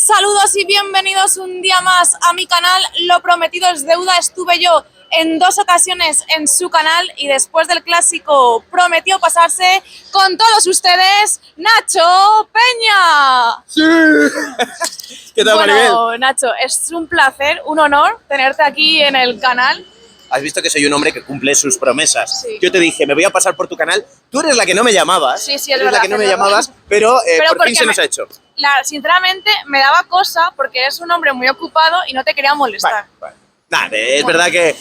Saludos y bienvenidos un día más a mi canal. Lo prometido es deuda. Estuve yo en 2 ocasiones en su canal y después del clásico prometió pasarse con todos ustedes, Nacho Peña. ¡Sí! ¿Qué tal, Maribel? Bueno, Nacho, es un placer, un honor tenerte aquí en el canal. Has visto que soy un hombre que cumple sus promesas. Sí. Yo te dije, me voy a pasar por tu canal. Tú eres la que no me llamabas. Sí, es eres verdad, la que no es me verdad. llamabas, pero por porque fin se nos ha hecho. Sinceramente, me daba cosa porque eres un hombre muy ocupado y no te quería molestar. Vale. Nada, es verdad que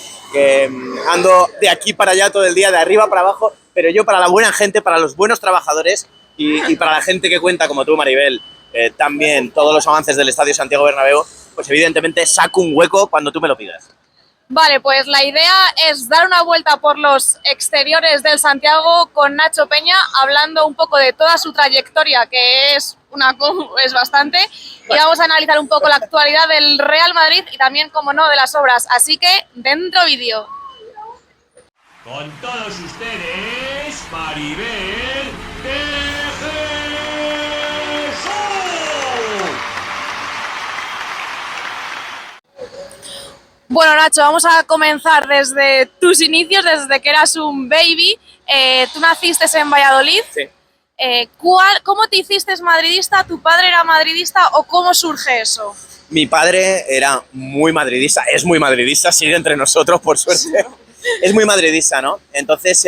ando de aquí para allá todo el día, de arriba para abajo, pero yo para la buena gente, para los buenos trabajadores y para la gente que cuenta como tú, Maribel, también todos los avances del Estadio Santiago Bernabéu, pues evidentemente saco un hueco cuando tú me lo pidas. Vale, pues la idea es dar una vuelta por los exteriores del Santiago con Nacho Peña, hablando un poco de toda su trayectoria, que es bastante, y vamos a analizar un poco la actualidad del Real Madrid y también, como no, de las obras. Así que, dentro vídeo. Con todos ustedes, Maribel de Jesús. Bueno, Nacho, vamos a comenzar desde tus inicios, desde que eras un baby. Tú naciste en Valladolid. Sí. ¿Cómo te hiciste madridista? ¿Tu padre era madridista o cómo surge eso? Mi padre era muy madridista, es muy madridista, sigue entre nosotros, por suerte. Es muy madridista, ¿no? Entonces,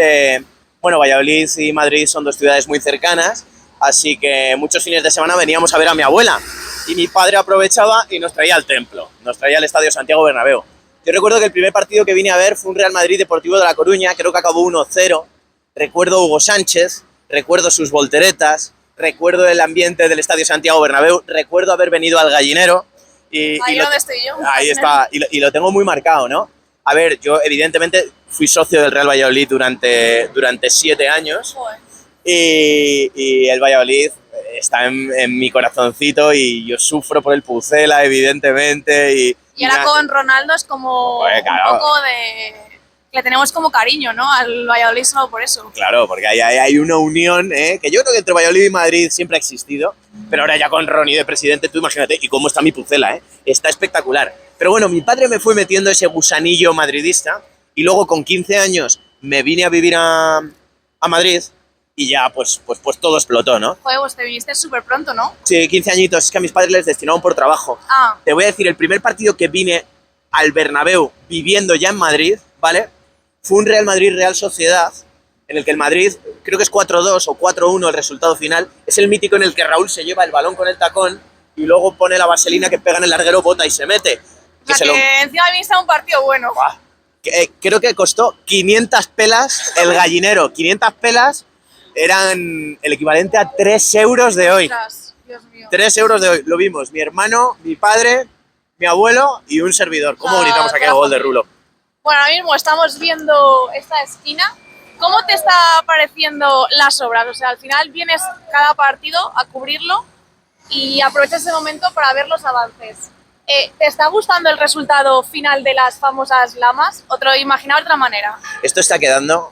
bueno, Valladolid y Madrid son dos ciudades muy cercanas, así que muchos fines de semana veníamos a ver a mi abuela. Y mi padre aprovechaba y nos traía al templo, nos traía al Estadio Santiago Bernabéu. Yo recuerdo que el primer partido que vine a ver fue un Real Madrid Deportivo de La Coruña, creo que acabó 1-0. Recuerdo a Hugo Sánchez, recuerdo sus volteretas, recuerdo el ambiente del Estadio Santiago Bernabéu, recuerdo haber venido al Gallinero. Ahí donde estoy yo. Ahí está, y lo tengo muy marcado, ¿no? A ver, yo evidentemente fui socio del Real Valladolid durante 7 años. Joder. Y el Valladolid está en mi corazoncito y yo sufro por el Pucela, evidentemente. Y ahora con Ronaldo es como Pues, claro. un poco de... Le tenemos como cariño, ¿no? Al Valladolid solo por eso. Claro, porque hay una unión, que yo creo que entre Valladolid y Madrid siempre ha existido, pero ahora ya con Ronnie de presidente, tú imagínate, y cómo está mi Pucela, está espectacular. Pero bueno, mi padre me fue metiendo ese gusanillo madridista y luego con 15 años me vine a vivir a Madrid y ya pues todo explotó, ¿no? Joder, pues te viniste súper pronto, ¿no? Sí, 15 añitos, es que a mis padres les destinaron por trabajo. Ah. Te voy a decir, el primer partido que vine al Bernabéu viviendo ya en Madrid, ¿vale? Fue un Real Madrid-Real Sociedad, en el que el Madrid, creo que es 4-2 o 4-1 el resultado final, es el mítico en el que Raúl se lleva el balón con el tacón y luego pone la vaselina que pega en el larguero, bota y se mete. Encima viniste a un partido bueno. ¡Buah! Creo que costó 500 pelas el Gallinero. 500 pelas eran el equivalente a 3 euros de hoy. Ostras, Dios mío. 3 euros de hoy. Lo vimos, mi hermano, mi padre, mi abuelo y un servidor. ¿Cómo gritamos aquel gol de Rulo? Bueno, ahora mismo estamos viendo esta esquina. ¿Cómo te está pareciendo las obras? O sea, al final vienes cada partido a cubrirlo y aprovechas ese momento para ver los avances. ¿Te está gustando el resultado final de las famosas lamas? ¿O te lo imaginaba de otra manera? Esto está quedando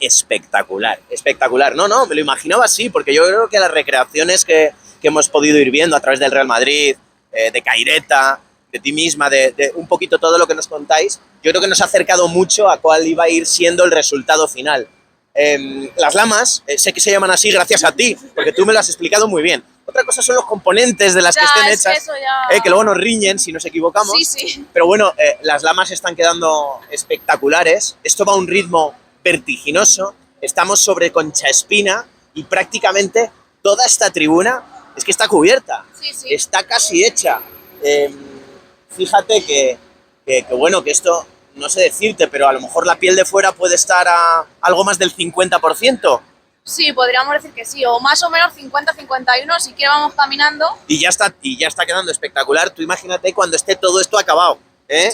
espectacular, espectacular. No, me lo imaginaba así, porque yo creo que las recreaciones que hemos podido ir viendo a través del Real Madrid, de Caireta, de ti misma, de un poquito todo lo que nos contáis, yo creo que nos ha acercado mucho a cuál iba a ir siendo el resultado final. Las lamas, sé que se llaman así gracias a ti, porque tú me lo has explicado muy bien. Otra cosa son los componentes de las que estén hechas, eso ya... que luego nos riñen si nos equivocamos. Sí. Pero bueno, las lamas están quedando espectaculares. Esto va a un ritmo vertiginoso. Estamos sobre Concha Espina y prácticamente toda esta tribuna es que está cubierta. Sí. Está casi hecha. Fíjate que bueno, que esto, no sé decirte, pero a lo mejor la piel de fuera puede estar a algo más del 50%. Sí, podríamos decir que sí, o más o menos 50-51, si quieres vamos caminando. Y ya está quedando espectacular. Tú imagínate cuando esté todo esto acabado.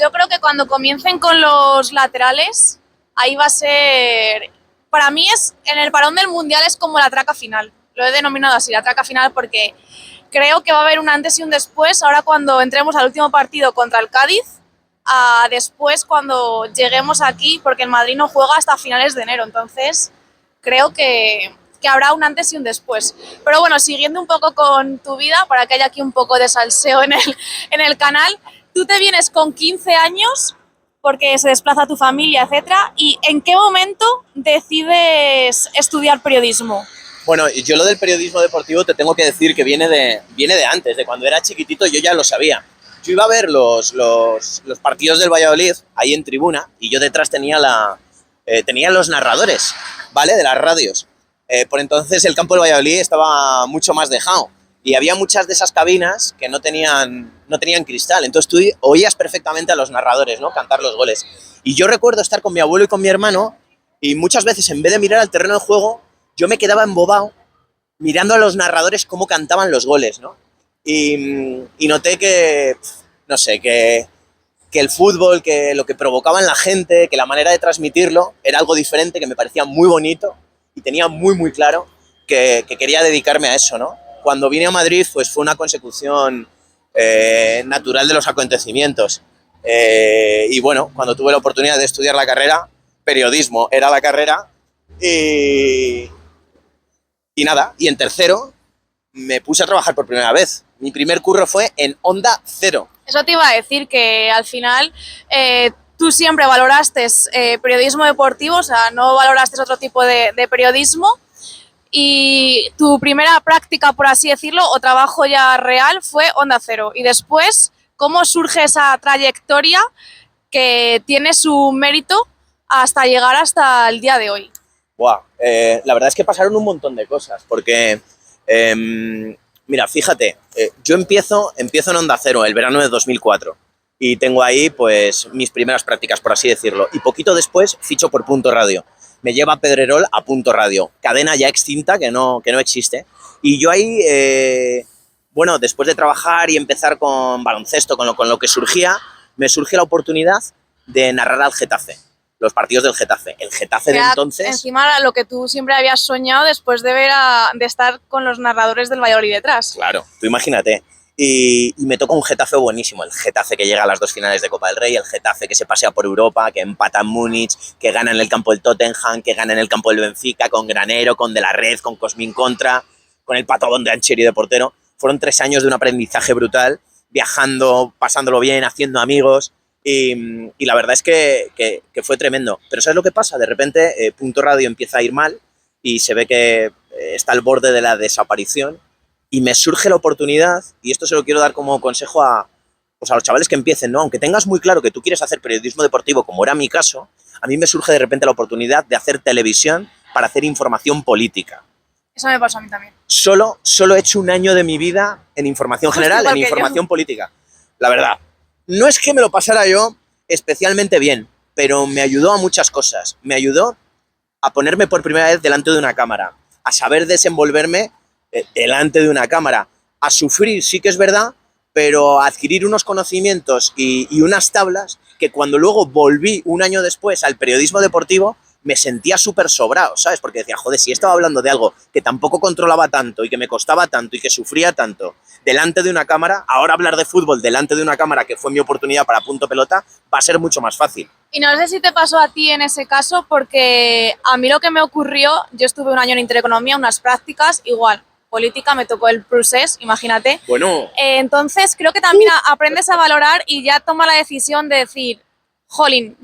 Yo creo que cuando comiencen con los laterales, ahí va a ser... Para mí en el parón del Mundial es como la traca final. Lo he denominado así, la traca final, porque creo que va a haber un antes y un después. Ahora cuando entremos al último partido contra el Cádiz, después cuando lleguemos aquí, porque el Madrid no juega hasta finales de enero. Entonces creo que que habrá un antes y un después. Pero bueno, siguiendo un poco con tu vida, para que haya aquí un poco de salseo en el canal, tú te vienes con 15 años porque se desplaza tu familia, etcétera, ¿y en qué momento decides estudiar periodismo? Bueno, yo lo del periodismo deportivo te tengo que decir que viene de antes, de cuando era chiquitito yo ya lo sabía. Yo iba a ver los partidos del Valladolid ahí en tribuna y yo detrás tenía los narradores, ¿vale? De las radios. Por entonces el campo del Valladolid estaba mucho más dejado y había muchas de esas cabinas que no tenían cristal. Entonces tú oías perfectamente a los narradores, ¿no? Cantar los goles. Y yo recuerdo estar con mi abuelo y con mi hermano y muchas veces en vez de mirar al terreno de juego yo me quedaba embobado mirando a los narradores cómo cantaban los goles, ¿no? Y noté que, no sé, que el fútbol, que lo que provocaba en la gente, que la manera de transmitirlo era algo diferente, que me parecía muy bonito y tenía muy, muy claro que quería dedicarme a eso, ¿no? Cuando vine a Madrid, pues fue una consecución natural de los acontecimientos. Y bueno, cuando tuve la oportunidad de estudiar la carrera, periodismo era la carrera y nada, y en tercero me puse a trabajar por primera vez. Mi primer curro fue en Onda Cero. Eso te iba a decir, que al final tú siempre valoraste periodismo deportivo, o sea, no valoraste otro tipo de periodismo, y tu primera práctica, por así decirlo, o trabajo ya real fue Onda Cero. Y después, ¿cómo surge esa trayectoria que tiene su mérito hasta llegar hasta el día de hoy? Buah, la verdad es que pasaron un montón de cosas, porque, mira, fíjate, yo empiezo en Onda Cero el verano de 2004 y tengo ahí pues mis primeras prácticas, por así decirlo, y poquito después ficho por Punto Radio. Me lleva Pedrerol a Punto Radio, cadena ya extinta que no existe, y yo ahí, bueno, después de trabajar y empezar con baloncesto, con lo que surgía, me surge la oportunidad de narrar al Getafe. Los partidos del Getafe. El Getafe de entonces... Encima lo que tú siempre habías soñado después de de estar con los narradores del Valladolid detrás. Claro, tú imagínate. Y me toca un Getafe buenísimo. El Getafe que llega a las 2 finales de Copa del Rey, el Getafe que se pasea por Europa, que empata en Múnich, que gana en el campo del Tottenham, que gana en el campo del Benfica, con Granero, con De la Red, con Cosmin Contra, con el patadón de Ancheri de portero. Fueron 3 años de un aprendizaje brutal, viajando, pasándolo bien, haciendo amigos. Y la verdad es que fue tremendo. Pero ¿sabes lo que pasa? De repente Punto Radio empieza a ir mal y se ve que está al borde de la desaparición y me surge la oportunidad, y esto se lo quiero dar como consejo a los chavales que empiecen, ¿no? Aunque tengas muy claro que tú quieres hacer periodismo deportivo, como era mi caso, a mí me surge de repente la oportunidad de hacer televisión para hacer información política. Eso me pasó a mí también. Solo he hecho 1 año de mi vida en información general, en información política. La verdad. No es que me lo pasara yo especialmente bien, pero me ayudó a muchas cosas. Me ayudó a ponerme por primera vez delante de una cámara, a saber desenvolverme delante de una cámara, a sufrir, sí que es verdad, pero a adquirir unos conocimientos y unas tablas que cuando luego volví 1 año después al periodismo deportivo me sentía súper sobrado, ¿sabes? Porque decía, joder, si estaba hablando de algo que tampoco controlaba tanto y que me costaba tanto y que sufría tanto delante de una cámara, ahora hablar de fútbol delante de una cámara, que fue mi oportunidad para Punto Pelota, va a ser mucho más fácil. Y no sé si te pasó a ti en ese caso, porque a mí lo que me ocurrió, yo estuve 1 año en Intereconomía, unas prácticas, igual, política, me tocó el procés, imagínate. Bueno. Entonces creo que también aprendes a valorar y ya toma la decisión de decir, jolín,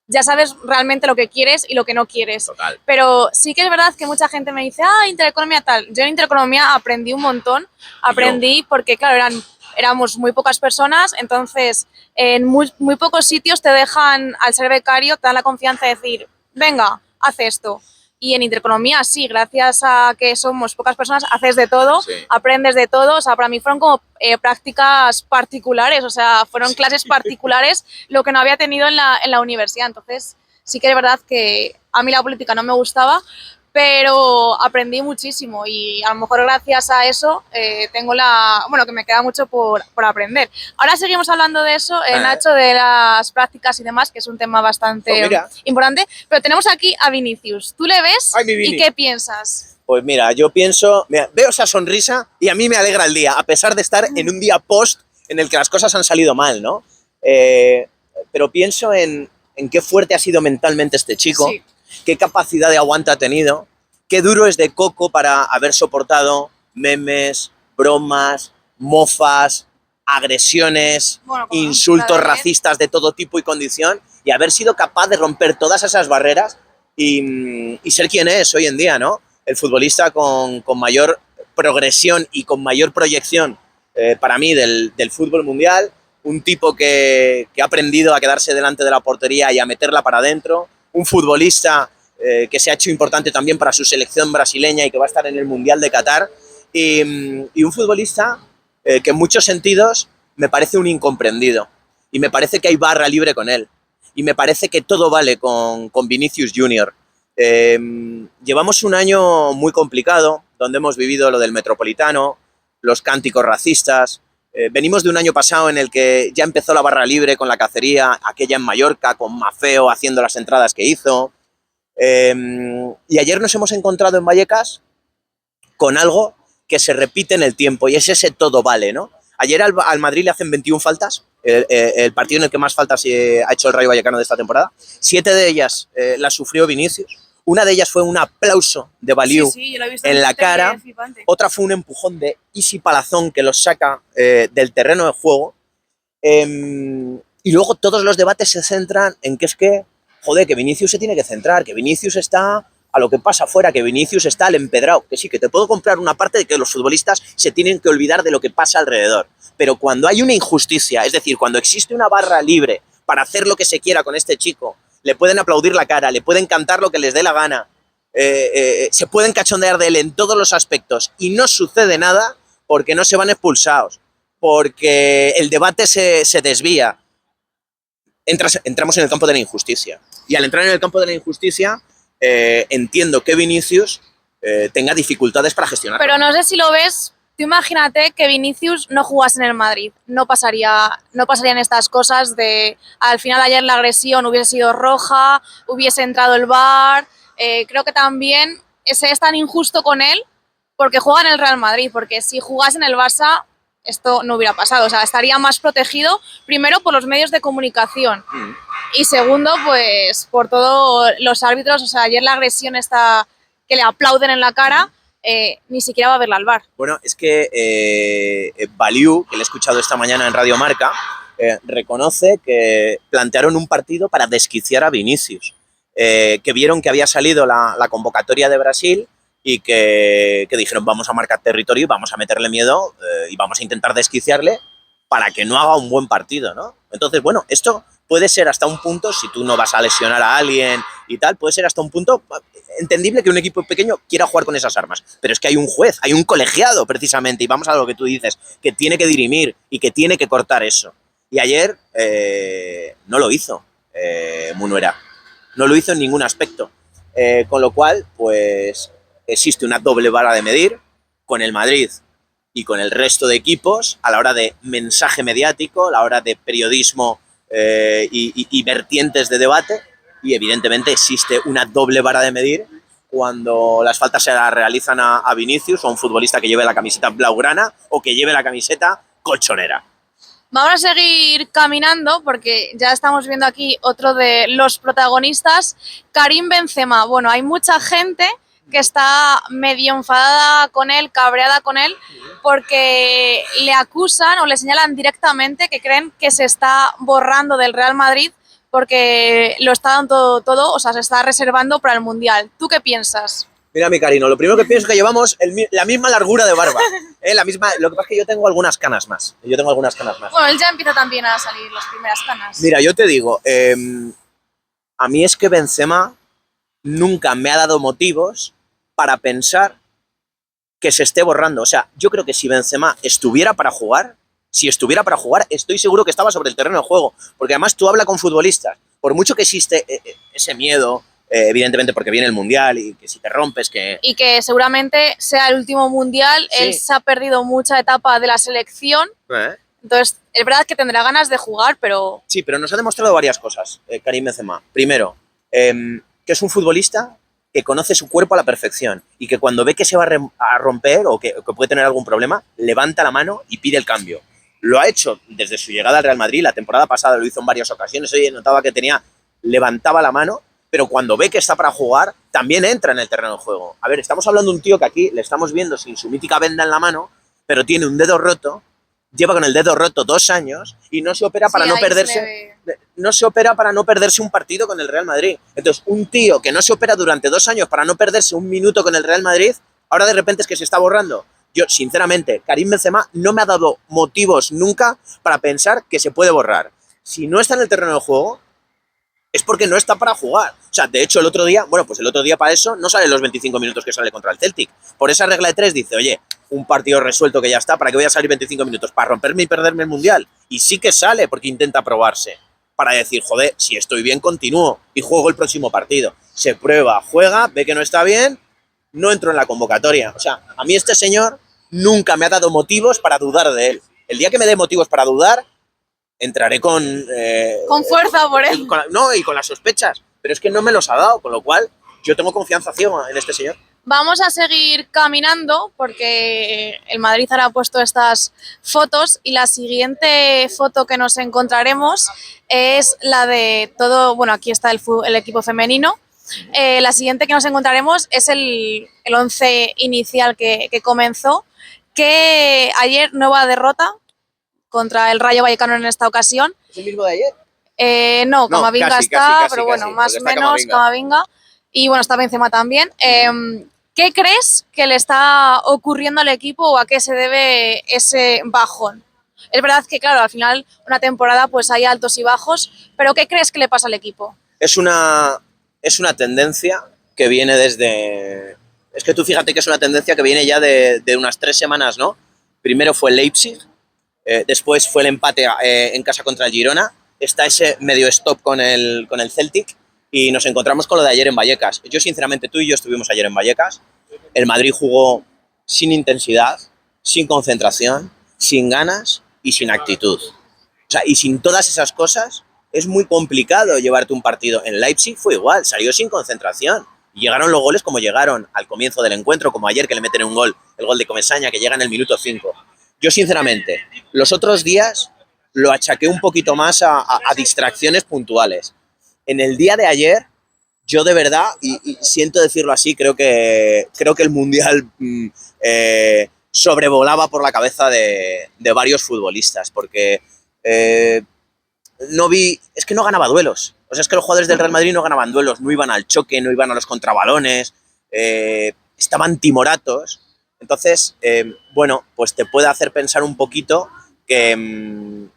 ya sabes realmente lo que quieres y lo que no quieres. Total. Pero sí que es verdad que mucha gente me dice, Intereconomía tal. Yo en Intereconomía aprendí un montón, porque claro, éramos muy pocas personas, entonces en muy pocos sitios te dejan, al ser becario, te dan la confianza de decir, venga, haz esto. Y en Intereconomía sí, gracias a que somos pocas personas, haces de todo, sí. Aprendes de todo. O sea, para mí fueron como prácticas particulares, o sea, fueron clases particulares, lo que no había tenido en la universidad. Entonces sí que es verdad que a mí la política no me gustaba, pero aprendí muchísimo y a lo mejor gracias a eso tengo que me queda mucho por aprender. Ahora seguimos hablando de eso, Nacho, de las prácticas y demás, que es un tema bastante importante, pero tenemos aquí a Vinicius. ¿Tú le ves? Ay, ¿Y qué piensas? Pues mira, yo pienso, veo esa sonrisa y a mí me alegra el día, a pesar de estar en un día post en el que las cosas han salido mal, ¿no? Pero pienso en qué fuerte ha sido mentalmente este chico, sí. Qué capacidad de aguante ha tenido, qué duro es de coco para haber soportado memes, bromas, mofas, agresiones, Bueno, como insultos la de- racistas de todo tipo y condición, y haber sido capaz de romper todas esas barreras y ser quien es hoy en día, ¿no? El futbolista con mayor progresión y con mayor proyección para mí del fútbol mundial, un tipo que ha aprendido a quedarse delante de la portería y a meterla para adentro, un futbolista que se ha hecho importante también para su selección brasileña y que va a estar en el Mundial de Qatar, y un futbolista que en muchos sentidos me parece un incomprendido, y me parece que hay barra libre con él, y me parece que todo vale con Vinicius Junior. Llevamos un año muy complicado, donde hemos vivido lo del Metropolitano, los cánticos racistas. Venimos de un año pasado en el que ya empezó la barra libre con la cacería, aquella en Mallorca, con Mafeo haciendo las entradas que hizo. Y ayer nos hemos encontrado en Vallecas con algo que se repite en el tiempo, y es ese todo vale, ¿no? Ayer al Madrid le hacen 21 faltas, el partido en el que más faltas ha hecho el Rayo Vallecano de esta temporada. 7 de ellas las sufrió Vinicius. Una de ellas fue un aplauso de Baliu yo lo he visto en la Twitter, cara. que es flipante. Otra fue un empujón de Isi Palazón que los saca del terreno de juego. Y luego todos los debates se centran en que es que, joder, que Vinicius se tiene que centrar, que Vinicius está a lo que pasa afuera, que Vinicius está al empedrado. Que sí, que te puedo comprar una parte de que los futbolistas se tienen que olvidar de lo que pasa alrededor. Pero cuando hay una injusticia, es decir, cuando existe una barra libre para hacer lo que se quiera con este chico, le pueden aplaudir la cara, le pueden cantar lo que les dé la gana, se pueden cachondear de él en todos los aspectos y no sucede nada porque no se van expulsados, porque el debate se desvía. Entramos en el campo de la injusticia. Y al entrar en el campo de la injusticia, entiendo que Vinicius tenga dificultades para gestionar. Pero no sé si lo ves, tú imagínate que Vinicius no jugase en el Madrid, no pasarían estas cosas de, al final ayer la agresión hubiese sido roja, hubiese entrado el VAR, creo que también es tan injusto con él porque juega en el Real Madrid, porque si jugase en el Barça esto no hubiera pasado, o sea, estaría más protegido, primero por los medios de comunicación y segundo, pues por todos los árbitros, o sea, ayer la agresión esta que le aplauden en la cara, ni siquiera va a verla al VAR. Bueno, es que Baliu, que le he escuchado esta mañana en Radio Marca, reconoce que plantearon un partido para desquiciar a Vinicius, que vieron que había salido la convocatoria de Brasil y que dijeron vamos a marcar territorio y vamos a meterle miedo y vamos a intentar desquiciarle para que no haga un buen partido, ¿no? Entonces, bueno, esto puede ser hasta un punto, si tú no vas a lesionar a alguien y tal, puede ser hasta un punto entendible que un equipo pequeño quiera jugar con esas armas. Pero es que hay un juez, hay un colegiado precisamente, y vamos a lo que tú dices, que tiene que dirimir y que tiene que cortar eso. Y ayer no lo hizo Munuera, no lo hizo en ningún aspecto. Con lo cual, pues existe una doble vara de medir con el Madrid y con el resto de equipos a la hora de mensaje mediático, a la hora de periodismo y vertientes de debate, y evidentemente existe una doble vara de medir cuando las faltas se las realizan a Vinicius o a un futbolista que lleve la camiseta blaugrana o que lleve la camiseta colchonera. Vamos a seguir caminando porque ya estamos viendo aquí otro de los protagonistas, Karim Benzema. Bueno, hay mucha gente que está medio enfadada con él, cabreada con él, porque le acusan o le señalan directamente que creen que se está borrando del Real Madrid porque lo está dando todo, o sea, se está reservando para el Mundial. ¿Tú qué piensas? Mira, mi cariño, lo primero que pienso es que llevamos la misma largura de barba. La misma, lo que pasa es que yo tengo algunas canas más. Bueno, él ya empieza también a salir las primeras canas. Mira, yo te digo, a mí es que Benzema nunca me ha dado motivos para pensar que se esté borrando. O sea, yo creo que si Benzema estuviera para jugar, estoy seguro que estaba sobre el terreno de juego. Porque además tú hablas con futbolistas, por mucho que existe ese miedo, evidentemente porque viene el Mundial y que si te rompes que... Y que seguramente sea el último Mundial, sí. Él se ha perdido mucha etapa de la selección, entonces es verdad que tendrá ganas de jugar, pero... Sí, pero nos ha demostrado varias cosas, Karim Benzema. Primero, que es un futbolista que conoce su cuerpo a la perfección y que cuando ve que se va a romper o que puede tener algún problema, levanta la mano y pide el cambio. Lo ha hecho desde su llegada al Real Madrid, la temporada pasada lo hizo en varias ocasiones, oye, notaba que levantaba la mano, pero cuando ve que está para jugar, también entra en el terreno de juego. A ver, estamos hablando de un tío que aquí le estamos viendo sin su mítica venda en la mano, pero tiene un dedo roto, lleva con el dedo roto 2 años y no se opera para no perderse. No se opera para no perderse un partido con el Real Madrid. Entonces, un tío que no se opera durante 2 años para no perderse un minuto con el Real Madrid, ahora de repente es que se está borrando. Yo, sinceramente, Karim Benzema no me ha dado motivos nunca para pensar que se puede borrar. Si no está en el terreno de juego, es porque no está para jugar. O sea, de hecho, el otro día para eso no sale los 25 minutos que sale contra el Celtic. Por esa regla de 3 dice, oye, un partido resuelto que ya está, ¿para qué voy a salir 25 minutos? ¿Para romperme y perderme el Mundial? Y sí que sale porque intenta probarse. Para decir, joder, si estoy bien, continúo y juego el próximo partido. Se prueba, juega, ve que no está bien, no entro en la convocatoria. O sea, a mí este señor nunca me ha dado motivos para dudar de él. El día que me dé motivos para dudar, entraré con fuerza por él. Y con las sospechas. Pero es que no me los ha dado, con lo cual yo tengo confianza ciega en este señor. Vamos a seguir caminando porque el Madrid ahora ha puesto estas fotos y la siguiente foto que nos encontraremos es la de todo, bueno, aquí está el equipo femenino. La siguiente que nos encontraremos es el 11 inicial que comenzó, que ayer nueva derrota contra el Rayo Vallecano en esta ocasión. ¿Es el mismo de ayer? No, Camavinga casi, está, casi, pero bueno, más o menos Camavinga. Camavinga. Y bueno, está Benzema también. ¿Qué crees que le está ocurriendo al equipo o a qué se debe ese bajón? Es verdad que, claro, al final una temporada pues hay altos y bajos, pero ¿qué crees que le pasa al equipo? Es una tendencia que viene desde... Es que tú fíjate que es una tendencia que viene ya de unas 3 semanas, ¿no? Primero fue el Leipzig, después fue el empate en casa contra el Girona, está ese medio stop con el Celtic y nos encontramos con lo de ayer en Vallecas. Yo, sinceramente, tú y yo estuvimos ayer en Vallecas. El Madrid jugó sin intensidad, sin concentración, sin ganas y sin actitud. O sea, y sin todas esas cosas es muy complicado llevarte un partido. En Leipzig fue igual, salió sin concentración. Y llegaron los goles como llegaron al comienzo del encuentro, como ayer que le meten un gol, el gol de Comesaña, que llega en el minuto 5. Yo, sinceramente, los otros días lo achaqué un poquito más a distracciones puntuales. En el día de ayer, yo de verdad, y siento decirlo así, creo que el Mundial sobrevolaba por la cabeza de varios futbolistas, porque es que no ganaba duelos. O sea, es que los jugadores del Real Madrid no ganaban duelos, no iban al choque, no iban a los contrabalones, estaban timoratos. Entonces, bueno, pues te puede hacer pensar un poquito que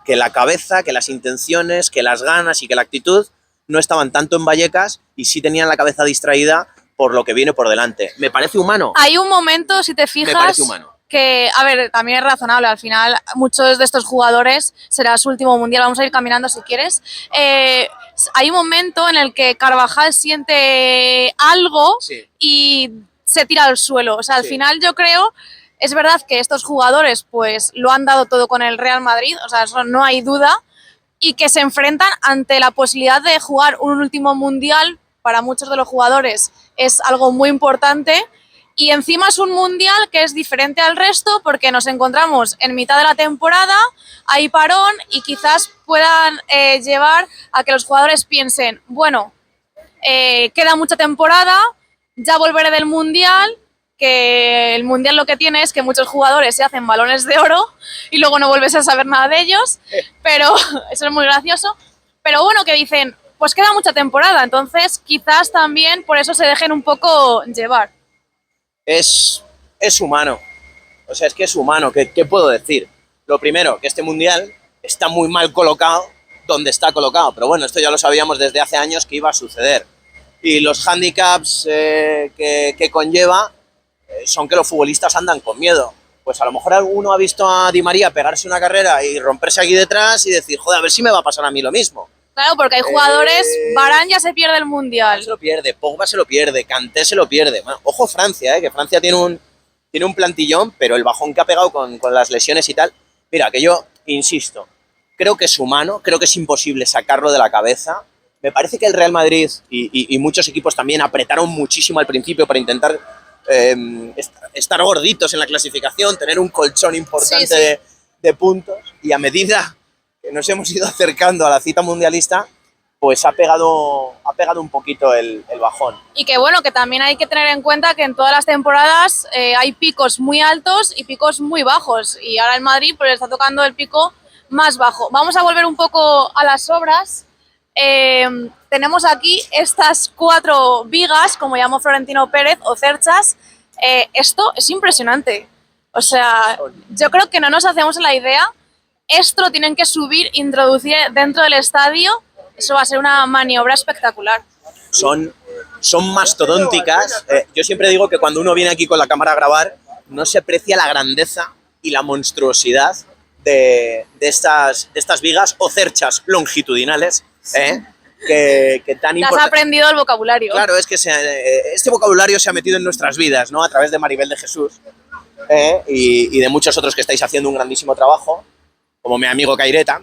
la cabeza, que las intenciones, que las ganas y que la actitud no estaban tanto en Vallecas y sí tenían la cabeza distraída por lo que viene por delante. ¿Me parece humano? Hay un momento, si te fijas, me parece humano. Que, a ver, también es razonable, al final muchos de estos jugadores será su último mundial, vamos a ir caminando si quieres. Hay un momento en el que Carvajal siente algo y se tira al suelo, o sea, al final yo creo... Es verdad que estos jugadores pues lo han dado todo con el Real Madrid, o sea, eso no hay duda, y que se enfrentan ante la posibilidad de jugar un último mundial. Para muchos de los jugadores es algo muy importante y encima es un mundial que es diferente al resto porque nos encontramos en mitad de la temporada, hay parón y quizás puedan llevar a que los jugadores piensen, bueno, queda mucha temporada, ya volveré del mundial, que el mundial lo que tiene es que muchos jugadores se hacen balones de oro y luego no vuelves a saber nada de ellos, pero eso es muy gracioso. Pero bueno, que dicen, pues queda mucha temporada, entonces quizás también por eso se dejen un poco llevar. Es humano, o sea, es que es humano, ¿qué puedo decir? Lo primero, que este mundial está muy mal colocado donde está colocado, pero bueno, esto ya lo sabíamos desde hace años que iba a suceder. Y los hándicaps que conlleva son que los futbolistas andan con miedo. Pues a lo mejor alguno ha visto a Di María pegarse una carrera y romperse aquí detrás y decir, joder, a ver si me va a pasar a mí lo mismo. Claro, porque hay jugadores, Varane ya se pierde el mundial. Se lo pierde, Pogba se lo pierde, Kanté se lo pierde. Bueno, ojo Francia, que Francia tiene un plantillón, pero el bajón que ha pegado con las lesiones y tal. Mira, que yo insisto, creo que es humano, creo que es imposible sacarlo de la cabeza. Me parece que el Real Madrid y muchos equipos también apretaron muchísimo al principio para intentar estar gorditos en la clasificación, tener un colchón importante de puntos, y a medida que nos hemos ido acercando a la cita mundialista, pues ha pegado un poquito el bajón. Y que bueno, que también hay que tener en cuenta que en todas las temporadas hay picos muy altos y picos muy bajos. Y ahora el Madrid pues está tocando el pico más bajo. Vamos a volver un poco a las obras. Tenemos aquí estas 4 vigas, como llamó Florentino Pérez, o cerchas. Esto es impresionante. O sea, yo creo que no nos hacemos la idea. Esto lo tienen que subir, introducir dentro del estadio. Eso va a ser una maniobra espectacular. Son mastodónticas. Yo siempre digo que cuando uno viene aquí con la cámara a grabar, no se aprecia la grandeza y la monstruosidad de estas vigas o cerchas longitudinales, que tan Te has aprendido el vocabulario. Claro, es que este vocabulario se ha metido en nuestras vidas, ¿no? A través de Maribel de Jesús y de muchos otros que estáis haciendo un grandísimo trabajo, como mi amigo Caireta,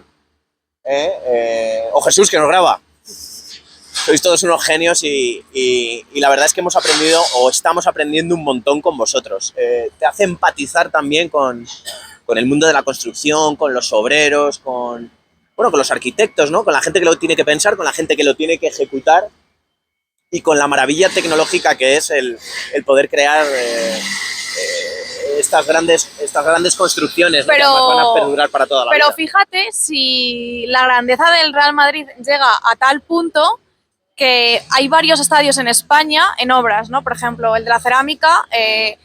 o Jesús, que nos graba. Sois todos unos genios y la verdad es que hemos aprendido o estamos aprendiendo un montón con vosotros. Te hace empatizar también con el mundo de la construcción, con los obreros, con los arquitectos, ¿no? Con la gente que lo tiene que pensar, con la gente que lo tiene que ejecutar y con la maravilla tecnológica que es el poder crear estas grandes construcciones, ¿no? Que además van a perdurar para toda la vida. Pero fíjate si la grandeza del Real Madrid llega a tal punto que hay varios estadios en España en obras, ¿no? Por ejemplo, el de la cerámica,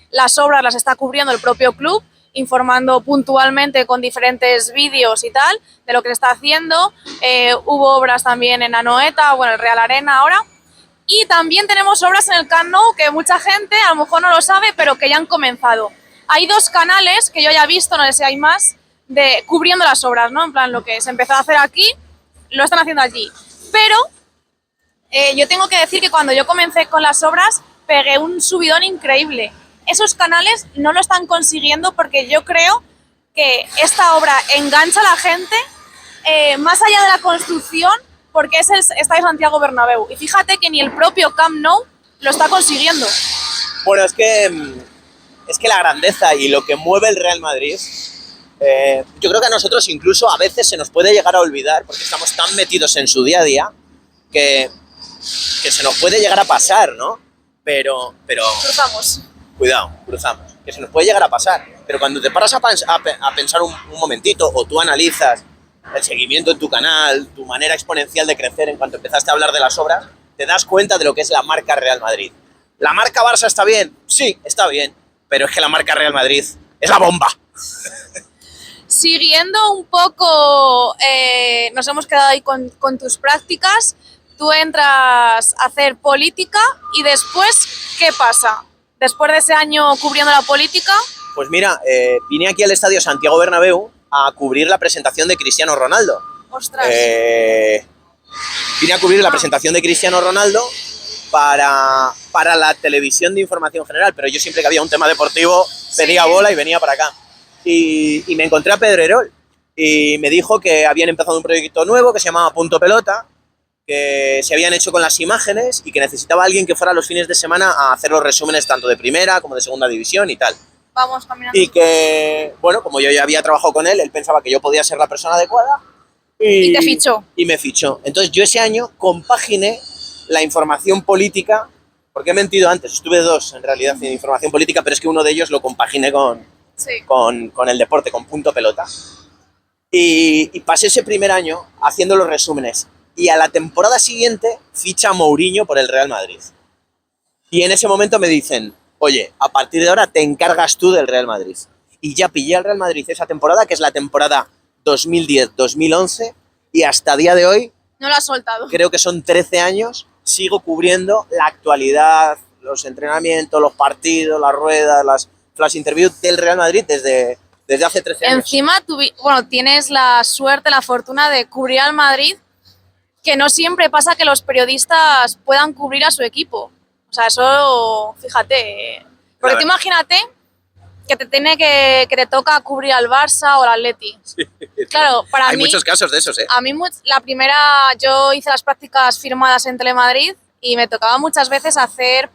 las obras las está cubriendo el propio club, informando puntualmente con diferentes vídeos y tal de lo que se está haciendo. Hubo obras también en Anoeta, el Real Arena ahora. Y también tenemos obras en el Camp Nou que mucha gente a lo mejor no lo sabe, pero que ya han comenzado. Hay 2 canales que yo ya he visto, no sé si hay más, cubriendo las obras, ¿no? En plan, lo que se empezó a hacer aquí, lo están haciendo allí. Pero yo tengo que decir que cuando yo comencé con las obras, pegué un subidón increíble. Esos canales no lo están consiguiendo porque yo creo que esta obra engancha a la gente más allá de la construcción, porque es el Estadio Santiago Bernabéu. Y fíjate que ni el propio Camp Nou lo está consiguiendo. Bueno, es que la grandeza y lo que mueve el Real Madrid, yo creo que a nosotros incluso a veces se nos puede llegar a olvidar, porque estamos tan metidos en su día a día, que se nos puede llegar a pasar, ¿no? Pero Cruzamos. Cuidado, cruzamos, que se nos puede llegar a pasar. Pero cuando te paras a pensar un momentito, o tú analizas el seguimiento en tu canal, tu manera exponencial de crecer en cuanto empezaste a hablar de las obras, te das cuenta de lo que es la marca Real Madrid. ¿La marca Barça está bien? Sí, está bien, pero es que la marca Real Madrid es la bomba. Siguiendo un poco, nos hemos quedado ahí con tus prácticas. Tú entras a hacer política y después, ¿qué pasa? Después de ese año cubriendo la política. Pues mira, vine aquí al Estadio Santiago Bernabéu a cubrir la presentación de Cristiano Ronaldo. ¡Ostras! Vine a cubrir la presentación de Cristiano Ronaldo para la televisión de información general, pero yo siempre que había un tema deportivo pedía bola y venía para acá. Y me encontré a Pedrerol y me dijo que habían empezado un proyecto nuevo que se llamaba Punto Pelota, que se habían hecho con las imágenes y que necesitaba alguien que fuera los fines de semana a hacer los resúmenes tanto de primera como de segunda división y tal. Vamos caminando. Y que, como yo ya había trabajado con él pensaba que yo podía ser la persona adecuada. Y te fichó. Y me fichó. Entonces yo ese año compaginé la información política, porque he mentido antes, estuve 2 en realidad en información política, pero es que uno de ellos lo compaginé con el deporte, con Punto Pelota. Y pasé ese primer año haciendo los resúmenes. Y a la temporada siguiente ficha a Mourinho por el Real Madrid. Y en ese momento me dicen, oye, a partir de ahora te encargas tú del Real Madrid. Y ya pillé al Real Madrid esa temporada, que es la temporada 2010-2011, y hasta día de hoy, no lo has soltado. Creo que son 13 años, sigo cubriendo la actualidad, los entrenamientos, los partidos, las ruedas, las flash interviews del Real Madrid desde hace 13 años. Encima, tienes la suerte, la fortuna de cubrir al Madrid, que no siempre pasa que los periodistas puedan cubrir a su equipo. O sea, eso, fíjate. Porque tú imagínate que te toca cubrir al Barça o al Atleti. Sí. Claro, para mí... Hay muchos casos de esos, ¿eh? A mí, la primera, yo hice las prácticas firmadas en Telemadrid y me tocaba muchas veces hacer,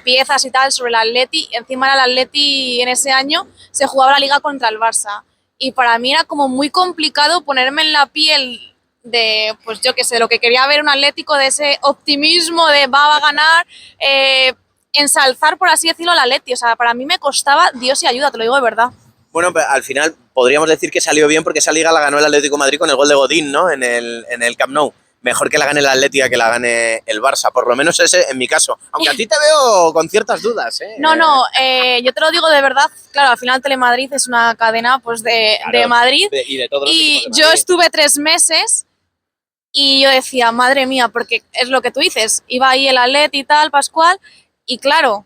piezas y tal sobre el Atleti. Encima era el Atleti en ese año, se jugaba la Liga contra el Barça. Y para mí era como muy complicado ponerme en la piel pues yo qué sé, lo que quería ver un Atlético, de ese optimismo de va a ganar, ensalzar, por así decirlo, al Atleti. O sea, para mí me costaba Dios y ayuda, te lo digo de verdad. Bueno, pero al final podríamos decir que salió bien porque esa liga la ganó el Atlético de Madrid con el gol de Godín, ¿no? En el Camp Nou. Mejor que la gane el Atlético que la gane el Barça, por lo menos ese en mi caso. Aunque a ti te veo con ciertas dudas, ¿eh? No, yo te lo digo de verdad. Claro, al final Telemadrid es una cadena pues de Madrid. Y de todos los Y equipos de yo Madrid. estuve 3 meses y yo decía, madre mía, porque es lo que tú dices. Iba ahí el Atleti y tal, Pascual, y claro,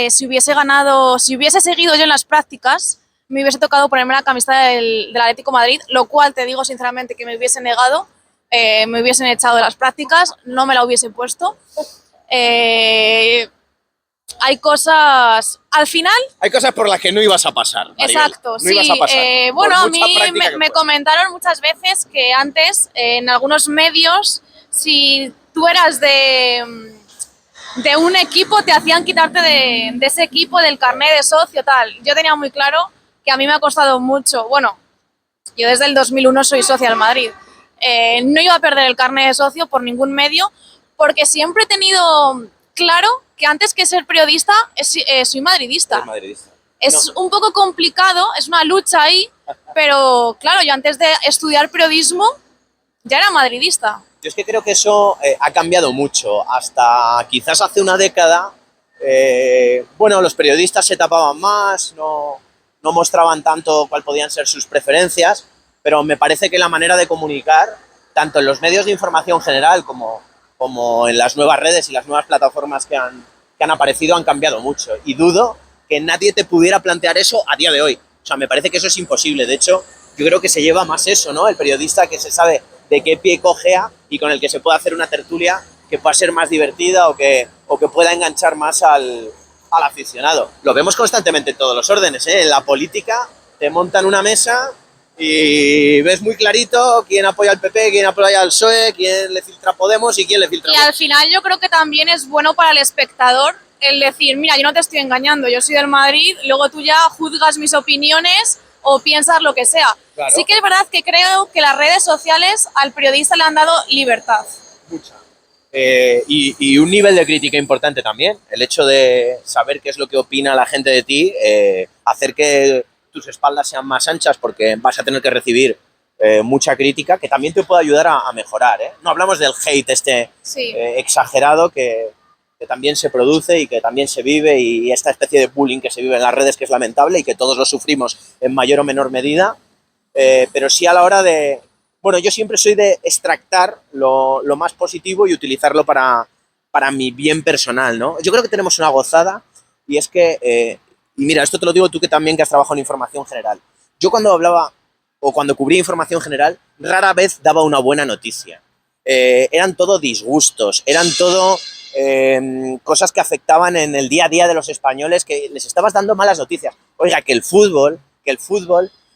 si hubiese seguido yo en las prácticas, me hubiese tocado ponerme la camiseta del Atlético de Madrid, lo cual te digo sinceramente que me hubiese negado, me hubiesen echado de las prácticas, no me la hubiese puesto. Hay cosas, al final... Hay cosas por las que no ibas a pasar, Maribel. Exacto, no sí. ibas a pasar. Bueno, Por a mucha mí práctica que me fuera. comentaron muchas veces que antes, en algunos medios, si tú eras de un equipo, te hacían quitarte de ese equipo, del carnet de socio, tal. Yo tenía muy claro que a mí me ha costado mucho. Bueno, yo desde el 2001 soy socia del Madrid. No iba a perder el carnet de socio por ningún medio, porque siempre he tenido claro que antes que ser periodista soy madridista. Eres madridista. Es un poco complicado, es una lucha ahí, pero claro, yo antes de estudiar periodismo ya era madridista. Yo es que creo que eso ha cambiado mucho. Hasta quizás hace una década, bueno, los periodistas se tapaban más, no mostraban tanto cuál podían ser sus preferencias, pero me parece que la manera de comunicar, tanto en los medios de información general como en las nuevas redes y las nuevas plataformas que han aparecido, han cambiado mucho. Y dudo que nadie te pudiera plantear eso a día de hoy. O sea, me parece que eso es imposible. De hecho, yo creo que se lleva más eso, ¿no? El periodista que se sabe de qué pie cojea y con el que se puede hacer una tertulia que pueda ser más divertida o que pueda enganchar más al aficionado. Lo vemos constantemente en todos los órdenes, ¿eh? En la política te montan una mesa y ves muy clarito quién apoya al PP, quién apoya al PSOE, quién le filtra a Podemos y quién le filtra a Y al final yo creo que también es bueno para el espectador el decir, mira, yo no te estoy engañando, yo soy del Madrid, luego tú ya juzgas mis opiniones o piensas lo que sea. Claro. Sí que es verdad que creo que las redes sociales al periodista le han dado libertad. Mucha. Y un nivel de crítica importante también. El hecho de saber qué es lo que opina la gente de ti, hacer que tus espaldas sean más anchas porque vas a tener que recibir mucha crítica, que también te puede ayudar a mejorar, ¿eh? No hablamos del hate Sí. exagerado que también se produce y que también se vive, y esta especie de bullying que se vive en las redes, que es lamentable y que todos lo sufrimos en mayor o menor medida, pero sí a la hora de... Bueno, yo siempre soy de extractar lo más positivo y utilizarlo para mi bien personal, ¿no? Yo creo que tenemos una gozada, y es que, y mira, esto te lo digo tú que también que has trabajado en información general. Yo cuando hablaba o cuando cubría información general, rara vez daba una buena noticia. Eran todo disgustos, eran todo cosas que afectaban en el día a día de los españoles, que les estabas dando malas noticias. Oiga, que el fútbol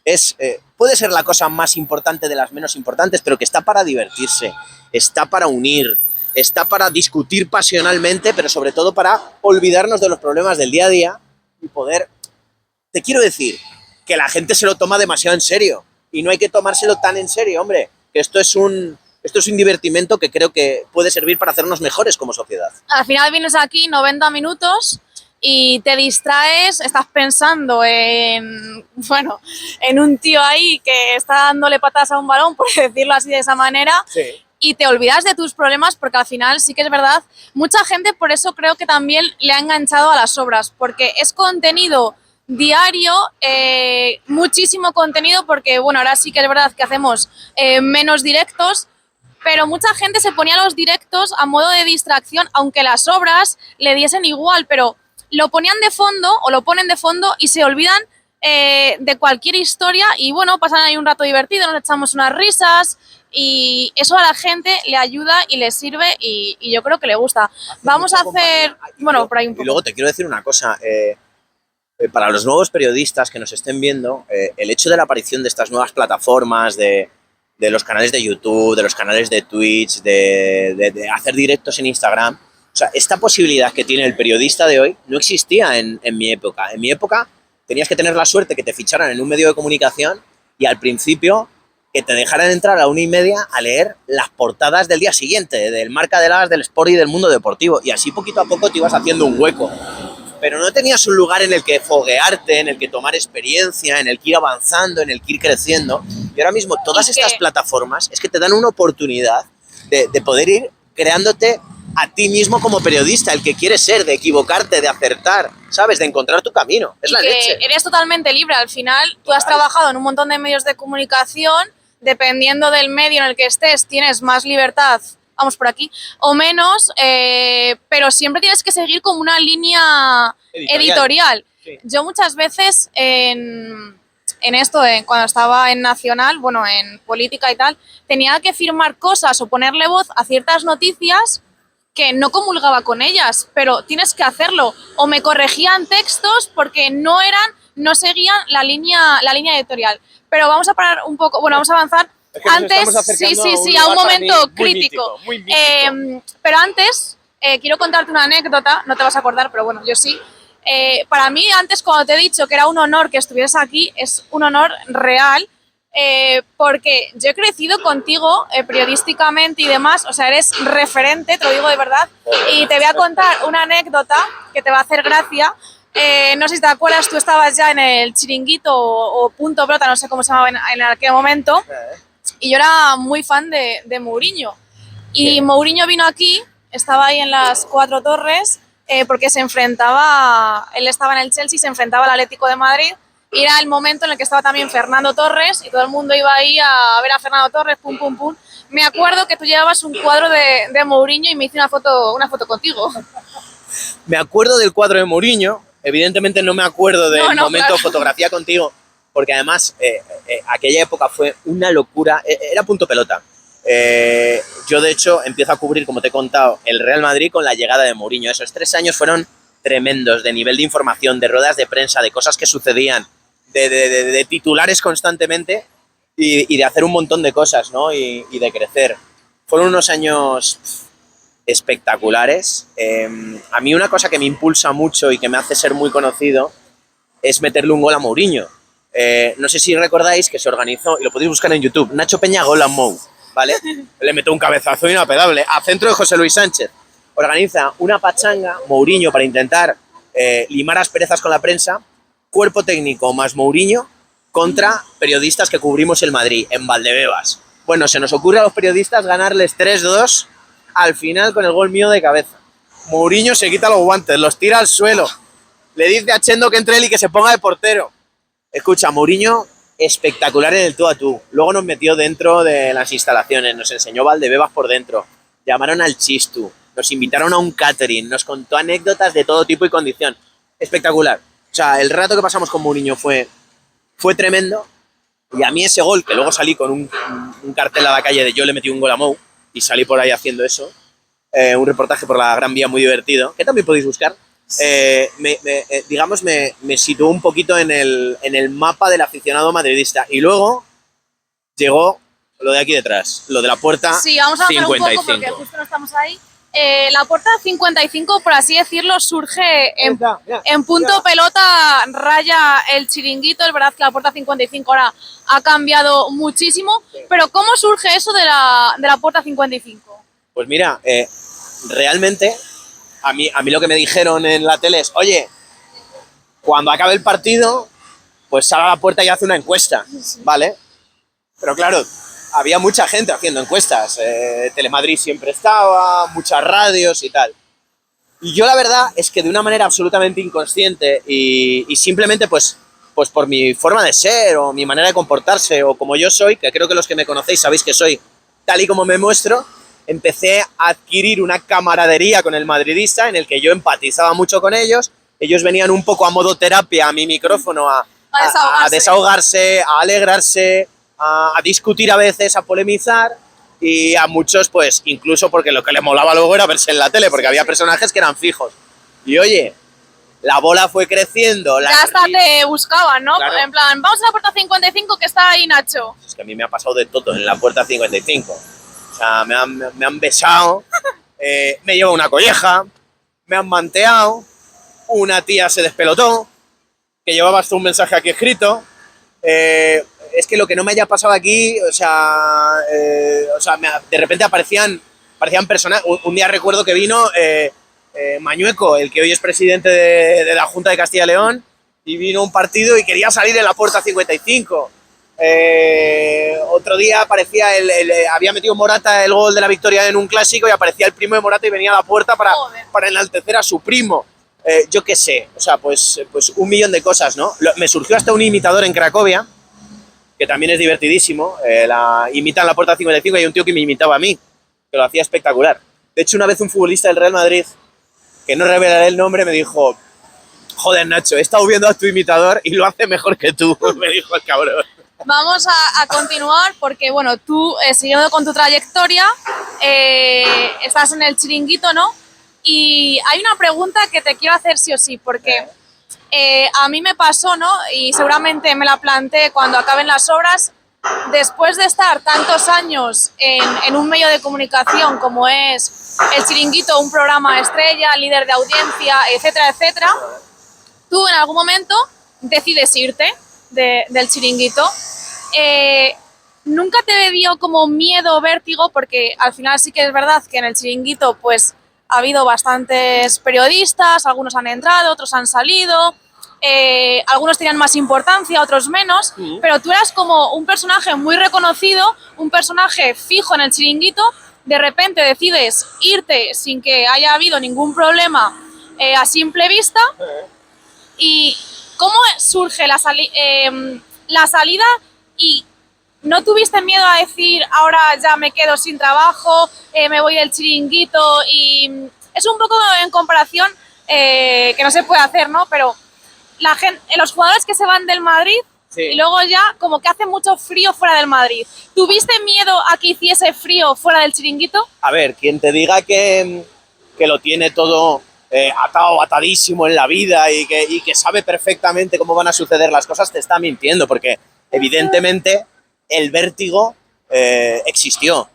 es, puede ser la cosa más importante de las menos importantes, pero que está para divertirse, está para unir, está para discutir pasionalmente, pero sobre todo para olvidarnos de los problemas del día a día y poder... Te quiero decir que la gente se lo toma demasiado en serio, y no hay que tomárselo tan en serio, hombre, que esto es un divertimento que creo que puede servir para hacernos mejores como sociedad. Al final vienes aquí 90 minutos y te distraes, estás pensando en un tío ahí que está dándole patas a un balón, por decirlo así de esa manera, Sí. y te olvidas de tus problemas, porque al final sí que es verdad, mucha gente por eso creo que también le ha enganchado a las obras, porque es contenido diario, muchísimo contenido, porque bueno, ahora sí que es verdad que hacemos menos directos, pero mucha gente se ponía los directos a modo de distracción, aunque las obras le diesen igual, pero lo ponían de fondo o lo ponen de fondo y se olvidan de cualquier historia, y bueno, pasan ahí un rato divertido, nos echamos unas risas, y eso a la gente le ayuda y le sirve, y yo creo que le gusta. Vamos a hacer, bueno, por ahí un poco. Y luego te quiero decir una cosa, para los nuevos periodistas que nos estén viendo, el hecho de la aparición de estas nuevas plataformas, de los canales de YouTube, de los canales de Twitch, de hacer directos en Instagram, o sea, esta posibilidad que tiene el periodista de hoy no existía en mi época. En mi época tenías que tener la suerte que te ficharan en un medio de comunicación, y al principio que te dejaran entrar a la 1:30 a leer las portadas del día siguiente, del Marca de las, del Sport y del Mundo Deportivo. Y así poquito a poco te ibas haciendo un hueco. Pero no tenías un lugar en el que foguearte, en el que tomar experiencia, en el que ir avanzando, en el que ir creciendo. Y ahora mismo todas estas plataformas es que te dan una oportunidad de poder ir creándote a ti mismo como periodista, el que quieres ser, de equivocarte, de acertar, ¿sabes? De encontrar tu camino. Es la leche. Eres totalmente libre. Al final, tú has trabajado en un montón de medios de comunicación. Dependiendo del medio en el que estés, tienes más libertad, vamos por aquí, o menos, pero siempre tienes que seguir como una línea editorial. Sí. Yo muchas veces en esto, cuando estaba en Nacional, bueno, en política y tal, tenía que firmar cosas o ponerle voz a ciertas noticias que no comulgaba con ellas, pero tienes que hacerlo. O me corregían textos porque no seguían la línea editorial. Pero vamos a parar un poco, bueno, vamos a avanzar. Es que antes, a un momento crítico. Muy mítico. Pero antes, quiero contarte una anécdota, no te vas a acordar, pero bueno, yo sí. Para mí, antes, cuando te he dicho que era un honor que estuvieras aquí, es un honor real, porque yo he crecido contigo periodísticamente y demás, o sea, eres referente, te lo digo de verdad, y te voy a contar una anécdota que te va a hacer gracia. No sé si te acuerdas, tú estabas ya en el Chiringuito o Punto Pelota, no sé cómo se llamaba en aquel momento, y yo era muy fan de Mourinho. Y Mourinho vino aquí, estaba ahí en las Cuatro Torres, porque él estaba en el Chelsea, se enfrentaba al Atlético de Madrid, y era el momento en el que estaba también Fernando Torres, y todo el mundo iba ahí a ver a Fernando Torres, pum, pum, pum. Me acuerdo que tú llevabas un cuadro de Mourinho y me hice una foto contigo. Me acuerdo del cuadro de Mourinho. Evidentemente no me acuerdo del momento claro. Fotografía contigo, porque además aquella época fue una locura, era Punto Pelota. Yo de hecho empiezo a cubrir, como te he contado, el Real Madrid con la llegada de Mourinho. Esos 3 años fueron tremendos, de nivel de información, de ruedas de prensa, de cosas que sucedían, de titulares constantemente y de hacer un montón de cosas, ¿no? Y de crecer. Fueron unos años espectaculares. A mí una cosa que me impulsa mucho y que me hace ser muy conocido es meterle un gol a Mourinho. No sé si recordáis que se organizó, y lo podéis buscar en YouTube, Nacho Peña Gol a Mou, ¿vale? Le metió un cabezazo inapelable a centro de José Luis Sánchez. Organiza una pachanga Mourinho para intentar limar asperezas con la prensa, cuerpo técnico más Mourinho contra periodistas que cubrimos el Madrid en Valdebebas. Bueno, se nos ocurre a los periodistas ganarles 3-2 al final con el gol mío de cabeza. Mourinho se quita los guantes, los tira al suelo, le dice a Chendo que entre él y que se ponga de portero. Escucha, Mourinho espectacular en el tú a tú. Luego nos metió dentro de las instalaciones, nos enseñó Valdebebas por dentro, llamaron al Chistu, nos invitaron a un catering, nos contó anécdotas de todo tipo y condición. Espectacular. O sea, el rato que pasamos con Mourinho fue tremendo. Y a mí ese gol, que luego salí con un cartel a la calle de yo le metí un gol a Mou, y salí por ahí haciendo eso, un reportaje por la Gran Vía muy divertido, que también podéis buscar, me situó un poquito en el mapa del aficionado madridista. Y luego llegó lo de aquí detrás, lo de la puerta 55. Sí, vamos a avanzar un poco porque justo no estamos ahí. La puerta 55, por así decirlo, surge en Punto Pelota, raya el Chiringuito. Es verdad que la puerta 55 ahora ha cambiado muchísimo, pero ¿cómo surge eso de la puerta 55? Pues mira, realmente a mí lo que me dijeron en la tele es, oye, cuando acabe el partido, pues sale a la puerta y hace una encuesta, ¿vale? Pero claro, había mucha gente haciendo encuestas, Telemadrid siempre estaba, muchas radios y tal. Y yo la verdad es que de una manera absolutamente inconsciente y simplemente pues por mi forma de ser o mi manera de comportarse o como yo soy, que creo que los que me conocéis sabéis que soy tal y como me muestro, empecé a adquirir una camaradería con el madridista en el que yo empatizaba mucho con ellos. Ellos venían un poco a modo terapia a mi micrófono a desahogarse, a alegrarse, a discutir a veces, a polemizar, y a muchos pues incluso porque lo que les molaba luego era verse en la tele, porque había personajes que eran fijos. Y oye, la bola fue creciendo. Ya hasta te buscaban, ¿no? Claro. En plan, vamos a la puerta 55 que está ahí Nacho. Es que a mí me ha pasado de todo en la puerta 55. O sea, me han besado, me lleva una colleja, me han manteado, una tía se despelotó, que llevaba hasta un mensaje aquí escrito. es que lo que no me haya pasado aquí, de repente aparecían personas. Un día recuerdo que vino Mañueco, el que hoy es presidente de la Junta de Castilla y León, y vino a un partido y quería salir en la puerta 55. Otro día aparecía había metido Morata el gol de la victoria en un clásico y aparecía el primo de Morata y venía a la puerta para enaltecer a su primo. Yo qué sé, pues un millón de cosas, ¿no? Me surgió hasta un imitador en Cracovia, que también es divertidísimo. Imitan la puerta 55 y hay un tío que me imitaba a mí, que lo hacía espectacular. De hecho, una vez un futbolista del Real Madrid, que no revelaré el nombre, me dijo: joder, Nacho, he estado viendo a tu imitador y lo hace mejor que tú, me dijo el cabrón. Vamos a continuar porque, bueno, tú, siguiendo con tu trayectoria, estás en el Chiringuito, ¿no? Y hay una pregunta que te quiero hacer sí o sí, porque a mí me pasó, ¿no? Y seguramente me la planteé cuando acaben las obras. Después de estar tantos años en un medio de comunicación como es el Chiringuito, un programa estrella, líder de audiencia, etcétera, etcétera, tú en algún momento decides irte del Chiringuito. ¿Nunca te dio como miedo o vértigo? Porque al final sí que es verdad que en el Chiringuito pues ha habido bastantes periodistas, algunos han entrado, otros han salido, algunos tenían más importancia, otros menos, pero tú eras como un personaje muy reconocido, un personaje fijo en el Chiringuito, de repente decides irte sin que haya habido ningún problema a simple vista. ¿Y cómo surge la salida? ¿Y no tuviste miedo a decir ahora ya me quedo sin trabajo, me voy del Chiringuito? Y es un poco en comparación, que no se puede hacer, ¿no? Pero los jugadores que se van del Madrid, sí, y luego ya como que hace mucho frío fuera del Madrid. ¿Tuviste miedo a que hiciese frío fuera del Chiringuito? A ver, quien te diga que lo tiene todo atadísimo en la vida y que sabe perfectamente cómo van a suceder las cosas, te está mintiendo, porque evidentemente el vértigo existió.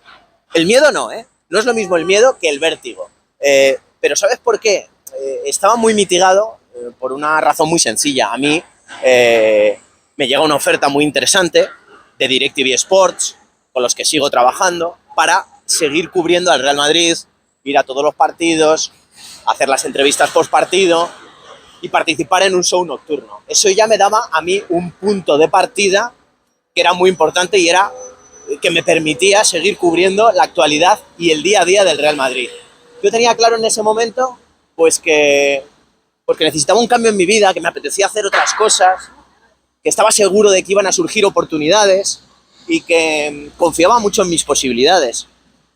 El miedo no, no es lo mismo el miedo que el vértigo. Pero ¿sabes por qué? Estaba muy mitigado por una razón muy sencilla. A mí me llega una oferta muy interesante de DirecTV Sports, con los que sigo trabajando, para seguir cubriendo al Real Madrid, ir a todos los partidos, hacer las entrevistas post partido y participar en un show nocturno. Eso ya me daba a mí un punto de partida que era muy importante y era que me permitía seguir cubriendo la actualidad y el día a día del Real Madrid. Yo tenía claro en ese momento pues que necesitaba un cambio en mi vida, que me apetecía hacer otras cosas, que estaba seguro de que iban a surgir oportunidades y que confiaba mucho en mis posibilidades.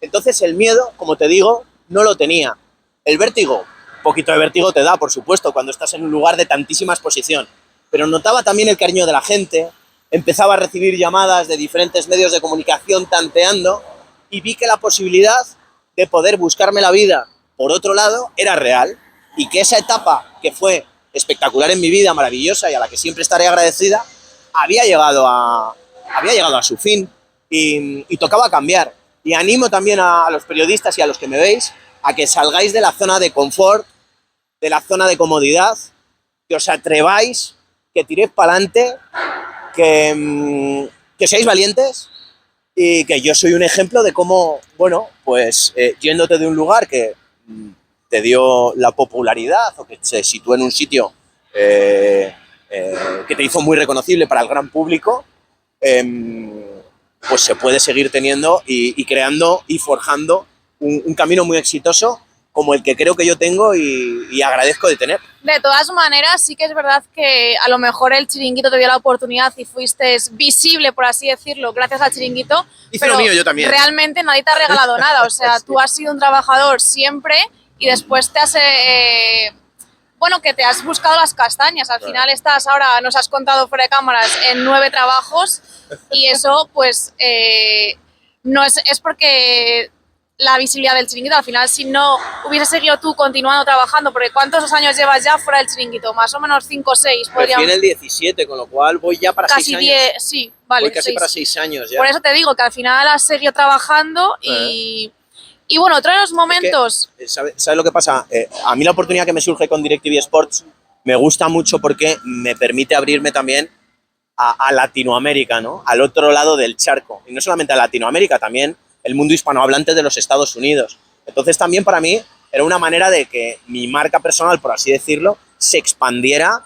Entonces el miedo, como te digo, no lo tenía. El vértigo, un poquito de vértigo te da, por supuesto, cuando estás en un lugar de tantísima exposición. Pero notaba también el cariño de la gente, empezaba a recibir llamadas de diferentes medios de comunicación tanteando y vi que la posibilidad de poder buscarme la vida por otro lado era real y que esa etapa, que fue espectacular en mi vida, maravillosa y a la que siempre estaré agradecida, había llegado a su fin y tocaba cambiar. Y animo también a los periodistas y a los que me veis a que salgáis de la zona de confort, de la zona de comodidad, que os atreváis, que tiréis para adelante, que seáis valientes y que yo soy un ejemplo de cómo, bueno, pues yéndote de un lugar que te dio la popularidad o que se sitúa en un sitio que te hizo muy reconocible para el gran público, pues se puede seguir teniendo y creando y forjando un camino muy exitoso como el que creo que yo tengo y agradezco de tener. De todas maneras, sí que es verdad que a lo mejor el Chiringuito te dio la oportunidad y fuiste visible, por así decirlo, gracias al Chiringuito. Hice lo mío yo también. Realmente nadie te ha regalado nada. O sea, sí, tú has sido un trabajador siempre y después te has... que te has buscado las castañas. Al final estás ahora, nos has contado fuera de cámaras, en 9 trabajos y eso pues no es porque la visibilidad del Chiringuito. Al final, si no hubieses seguido tú continuando trabajando, porque ¿cuántos años llevas ya fuera del Chiringuito? Más o menos 5 o 6. Recién el 17, con lo cual voy ya para casi 6 años. 10, sí, vale. Voy casi 6. Para 6 años ya. Por eso te digo que al final has seguido trabajando y bueno, otro de los momentos... Es que, ¿sabes lo que pasa? A mí la oportunidad que me surge con DirecTV Sports me gusta mucho porque me permite abrirme también a Latinoamérica, ¿no? Al otro lado del charco. Y no solamente a Latinoamérica, también el mundo hispanohablante de los Estados Unidos. Entonces también para mí era una manera de que mi marca personal, por así decirlo, se expandiera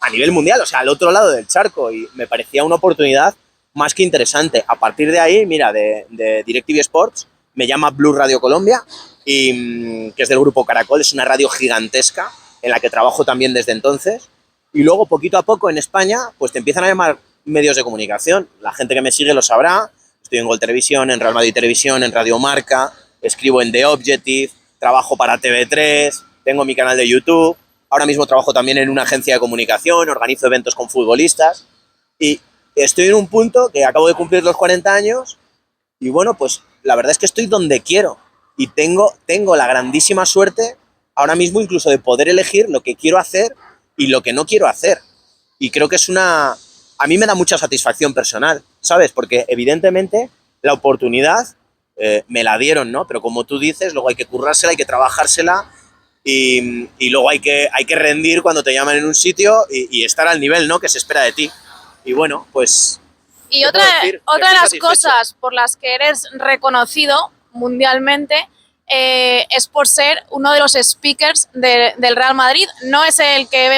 a nivel mundial, o sea, al otro lado del charco. Y me parecía una oportunidad más que interesante. A partir de ahí, mira, de DirecTV Sports, me llama Blue Radio Colombia, y, que es del grupo Caracol, es una radio gigantesca en la que trabajo también desde entonces. Y luego, poquito a poco, en España, pues te empiezan a llamar medios de comunicación. La gente que me sigue lo sabrá. Estoy en Gol Televisión, en Real Madrid Televisión, en Radio Marca, escribo en The Objective, trabajo para TV3, tengo mi canal de YouTube. Ahora mismo trabajo también en una agencia de comunicación, organizo eventos con futbolistas. Y estoy en un punto que acabo de cumplir los 40 años y bueno, pues la verdad es que estoy donde quiero. Y tengo la grandísima suerte ahora mismo incluso de poder elegir lo que quiero hacer y lo que no quiero hacer. Y creo que es a mí me da mucha satisfacción personal, ¿sabes? Porque evidentemente la oportunidad me la dieron, ¿no? Pero como tú dices, luego hay que currársela, hay que trabajársela y luego hay que rendir cuando te llaman en un sitio y estar al nivel, ¿no? Que se espera de ti. Y bueno, pues... Y otra de las cosas por las que eres reconocido mundialmente es por ser uno de los speakers del Real Madrid. No es el que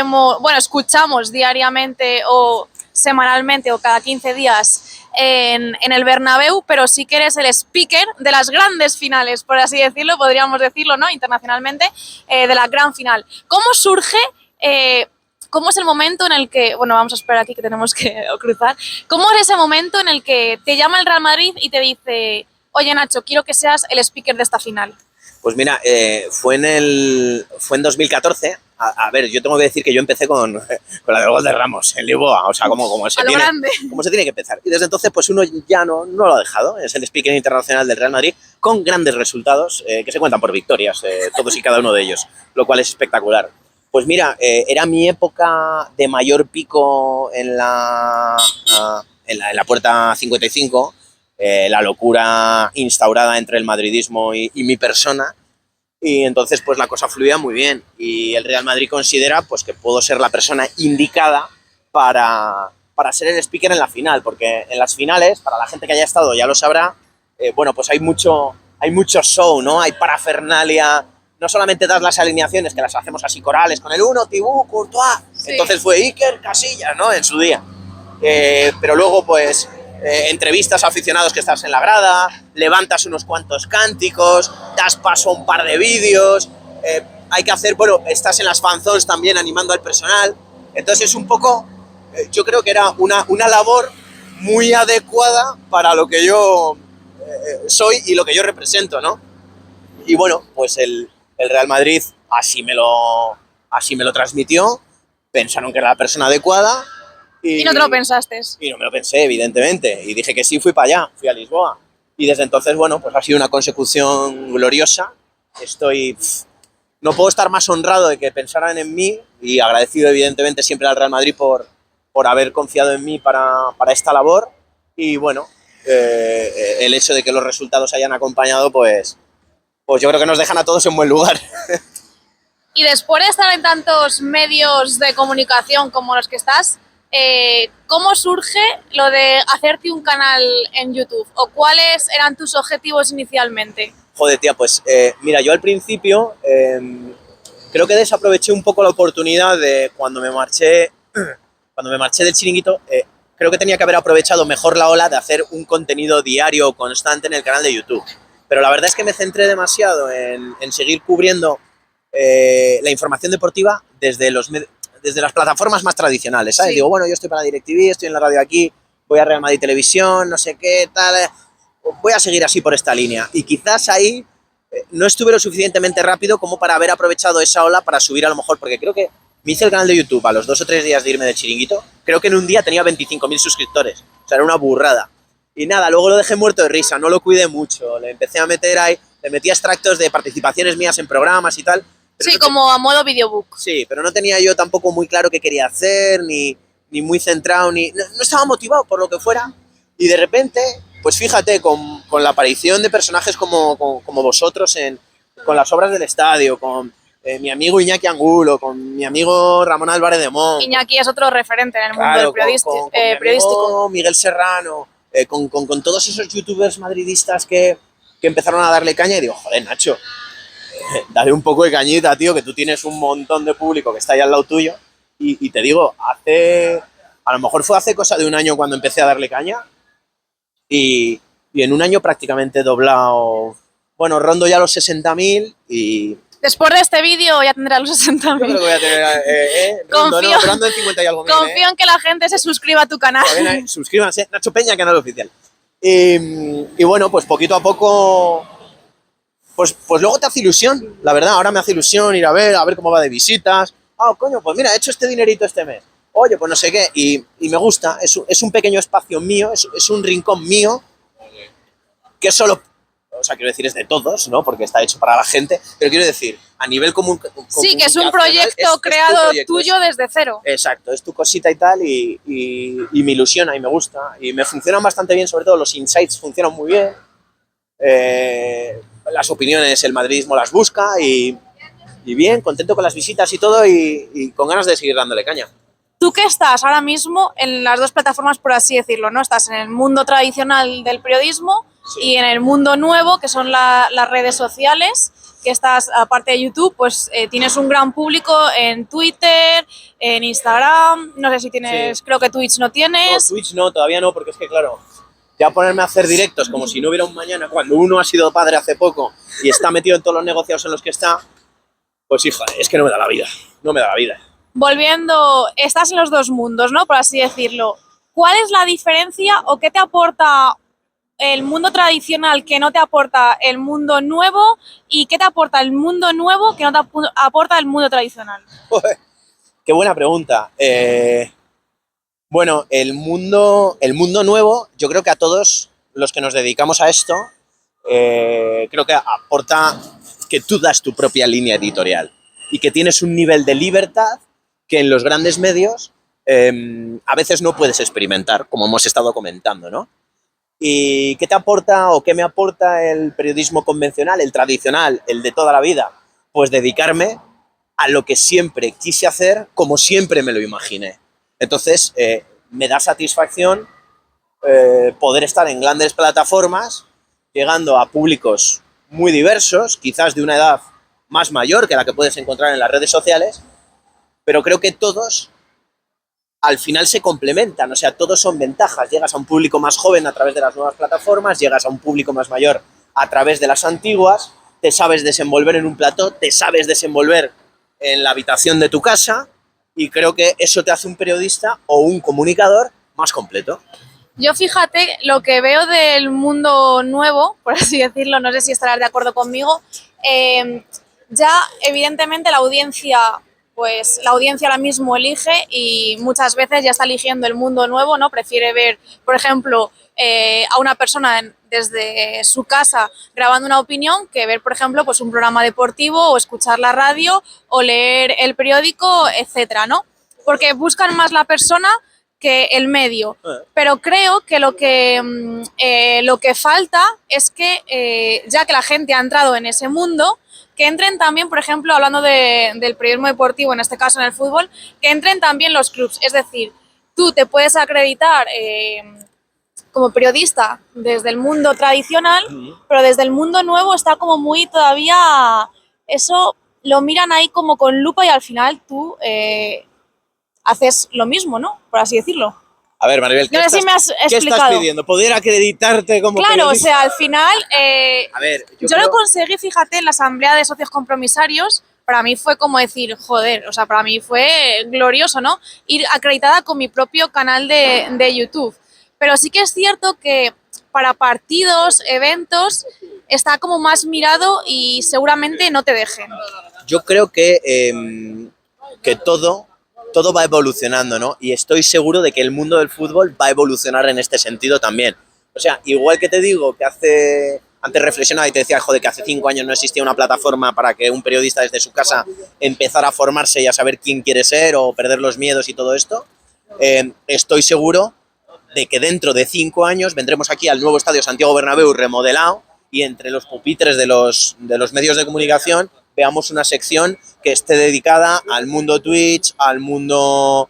escuchamos diariamente o semanalmente o cada 15 días en el Bernabéu, pero sí que eres el speaker de las grandes finales, por así decirlo, podríamos decirlo, ¿no? Internacionalmente, de la gran final. ¿Cómo surge? ¿Cómo es el momento en el que, vamos a esperar aquí que tenemos que cruzar, cómo es ese momento en el que te llama el Real Madrid y te dice, oye Nacho, quiero que seas el speaker de esta final? Pues mira, fue en 2014. A ver, yo tengo que decir que yo empecé con la del gol de Ramos en Lisboa, o sea, como se tiene que empezar. Y desde entonces, pues uno ya no lo ha dejado. Es el speaker internacional del Real Madrid con grandes resultados que se cuentan por victorias, todos y cada uno de ellos, lo cual es espectacular. Pues mira, era mi época de mayor pico en la puerta 55, la locura instaurada entre el madridismo y mi persona, y entonces pues la cosa fluía muy bien y el Real Madrid considera pues que puedo ser la persona indicada para ser el speaker en la final, porque en las finales, para la gente que haya estado ya lo sabrá, pues hay mucho show, ¿no? Hay parafernalia. No solamente das las alineaciones, que las hacemos así corales, con el 1, Tibú, Courtois. Sí. Entonces fue Iker, Casillas, ¿no? En su día. Pero luego, pues, entrevistas a aficionados que estás en la grada, levantas unos cuantos cánticos, das paso a un par de vídeos, hay que hacer, estás en las fanzones también animando al personal. Entonces es un poco, yo creo que era una labor muy adecuada para lo que yo soy y lo que yo represento, ¿no? Y bueno, pues el Real Madrid así me lo transmitió, pensaron que era la persona adecuada. ¿Y no te lo pensaste? Y no me lo pensé, evidentemente, y dije que sí, fui para allá, fui a Lisboa. Y desde entonces, pues ha sido una consecución gloriosa. No puedo estar más honrado de que pensaran en mí y agradecido evidentemente siempre al Real Madrid por haber confiado en mí para esta labor. Y bueno, el hecho de que los resultados hayan acompañado, pues yo creo que nos dejan a todos en buen lugar. Y después de estar en tantos medios de comunicación como los que estás, ¿cómo surge lo de hacerte un canal en YouTube? ¿O cuáles eran tus objetivos inicialmente? Joder, tía, pues mira, yo al principio creo que desaproveché un poco la oportunidad de cuando me marché del Chiringuito. Creo que tenía que haber aprovechado mejor la ola de hacer un contenido diario constante en el canal de YouTube. Pero la verdad es que me centré demasiado en seguir cubriendo la información deportiva desde las plataformas más tradicionales, ¿sabes? Sí. Digo, yo estoy para DirecTV, estoy en la radio aquí, voy a Real Madrid Televisión, no sé qué, tal. Voy a seguir así por esta línea. Y quizás ahí no estuve lo suficientemente rápido como para haber aprovechado esa ola para subir a lo mejor, porque creo que me hice el canal de YouTube a los 2 o 3 días de irme del Chiringuito. Creo que en un día tenía 25.000 suscriptores. O sea, era una burrada. Y nada, luego lo dejé muerto de risa, no lo cuidé mucho. Le empecé a meter ahí, le metí extractos de participaciones mías en programas y tal. Sí, como a modo videobook. Sí, pero no tenía yo tampoco muy claro qué quería hacer, ni muy centrado, no estaba motivado por lo que fuera. Y de repente, pues fíjate, con la aparición de personajes como vosotros con las obras del estadio, con mi amigo Iñaki Angulo, con mi amigo Ramón Álvarez de Mon. Iñaki es otro referente en el mundo Claro, del con mi periodístico. amigo Miguel Serrano, con todos esos youtubers madridistas que empezaron a darle caña y digo, joder, Nacho, dale un poco de cañita, tío, que tú tienes un montón de público que está ahí al lado tuyo. Y te digo, a lo mejor fue hace cosa de un año cuando empecé a darle caña y en un año prácticamente he doblado, bueno, rondo ya los 60.000 y... Después de este vídeo ya tendrá los 60.000. Yo creo que voy a tener, rondo en 50 y algo mil. Confío en que la gente se suscriba a tu canal. Suscríbanse, Nacho Peña, canal oficial. Y bueno, pues poquito a poco, pues luego te hace ilusión, la verdad, ahora me hace ilusión ir a ver cómo va de visitas. Ah, coño, pues mira, he hecho este dinerito este mes. Oye, pues no sé qué, y me gusta, es un pequeño espacio mío, es un rincón mío, que solo, o sea, quiero decir, es de todos, ¿no? Porque está hecho para la gente, pero quiero decir, a nivel común. Sí, que es un proyecto creado tuyo desde cero. Exacto, es tu cosita y tal, y me ilusiona y me gusta, y me funcionan bastante bien, sobre todo los insights funcionan muy bien, las opiniones, el madridismo las busca, y bien, contento con las visitas y todo, y con ganas de seguir dándole caña. Tú que estás ahora mismo en las dos plataformas, por así decirlo, ¿no? Estás en el mundo tradicional del periodismo, sí, y en el mundo nuevo, que son las redes sociales, que estás, aparte de YouTube, pues tienes un gran público en Twitter, en Instagram, no sé si tienes, sí, creo que Twitch no tienes. No, Twitch no, todavía no, porque es que claro, ya ponerme a hacer directos como si no hubiera un mañana, cuando uno ha sido padre hace poco y está metido en todos los negocios en los que está, pues hija, es que no me da la vida, no me da la vida. Volviendo, estás en los dos mundos, ¿no? Por así decirlo. ¿Cuál es la diferencia o qué te aporta el mundo tradicional que no te aporta el mundo nuevo y qué te aporta el mundo nuevo que no te aporta el mundo tradicional? Qué buena pregunta. Bueno, el mundo nuevo, yo creo que a todos los que nos dedicamos a esto, creo que aporta que tú das tu propia línea editorial y que tienes un nivel de libertad que en los grandes medios a veces no puedes experimentar, como hemos estado comentando, ¿no? ¿Y qué te aporta o qué me aporta el periodismo convencional, el tradicional, el de toda la vida? Pues dedicarme a lo que siempre quise hacer, como siempre me lo imaginé. Entonces, me da satisfacción poder estar en grandes plataformas, llegando a públicos muy diversos, quizás de una edad más mayor que la que puedes encontrar en las redes sociales, pero creo que todos al final se complementan, o sea, todos son ventajas. Llegas a un público más joven a través de las nuevas plataformas, llegas a un público más mayor a través de las antiguas, te sabes desenvolver en un plató, te sabes desenvolver en la habitación de tu casa, y creo que eso te hace un periodista o un comunicador más completo. Yo fíjate, lo que veo del mundo nuevo, por así decirlo, no sé si estarás de acuerdo conmigo, ya evidentemente la audiencia ahora mismo elige y muchas veces ya está eligiendo el mundo nuevo, ¿no? Prefiere ver, por ejemplo, a una persona desde su casa grabando una opinión que ver, por ejemplo, pues un programa deportivo o escuchar la radio o leer el periódico, etcétera, ¿no? Porque buscan más la persona que el medio. Pero creo que lo que falta es que, ya que la gente ha entrado en ese mundo, que entren también, por ejemplo, hablando del periodismo deportivo, en este caso en el fútbol, que entren también los clubs. Es decir, tú te puedes acreditar como periodista desde el mundo tradicional, pero desde el mundo nuevo está como muy todavía... Eso lo miran ahí como con lupa y al final tú haces lo mismo, ¿no? Por así decirlo. A ver, Maribel, ¿qué estás pidiendo? ¿Poder acreditarte como periodista? Claro, o sea, al final, a ver, yo lo conseguí, fíjate, en la asamblea de socios compromisarios. Para mí fue como decir, joder, o sea, para mí fue glorioso, ¿no? Ir acreditada con mi propio canal de YouTube. Pero sí que es cierto que para partidos, eventos, está como más mirado y seguramente no te dejen. Yo creo que todo va evolucionando, ¿no? Y estoy seguro de que el mundo del fútbol va a evolucionar en este sentido también. O sea, igual que te digo que antes reflexionaba y te decía, joder, que hace 5 años no existía una plataforma para que un periodista desde su casa empezara a formarse y a saber quién quiere ser o perder los miedos y todo esto. Estoy seguro de que dentro de 5 años vendremos aquí al nuevo estadio Santiago Bernabéu remodelado y entre los pupitres de los medios de comunicación veamos una sección que esté dedicada al mundo Twitch, al mundo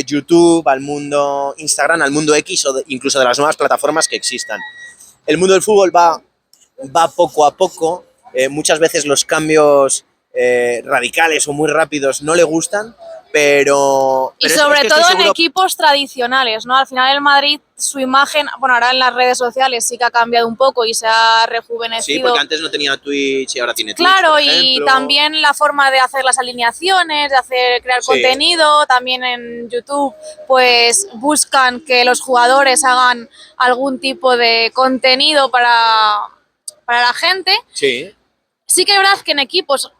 YouTube, al mundo Instagram, al mundo X o incluso de las nuevas plataformas que existan. El mundo del fútbol va poco a poco, muchas veces los cambios radicales o muy rápidos no le gustan, pero Y es sobre que todo estoy en seguro. equipos tradicionales, ¿no? Al final el Madrid, su imagen, bueno, ahora en las redes sociales sí que ha cambiado un poco y se ha Sí, rejuvenecido. porque antes no tenía Twitch y ahora tiene Twitch, Claro, por y ejemplo. también la forma de hacer las alineaciones, de crear Sí. contenido, también en YouTube, pues buscan que los jugadores hagan algún tipo de contenido para la gente. Sí, Sí que es verdad que en equipos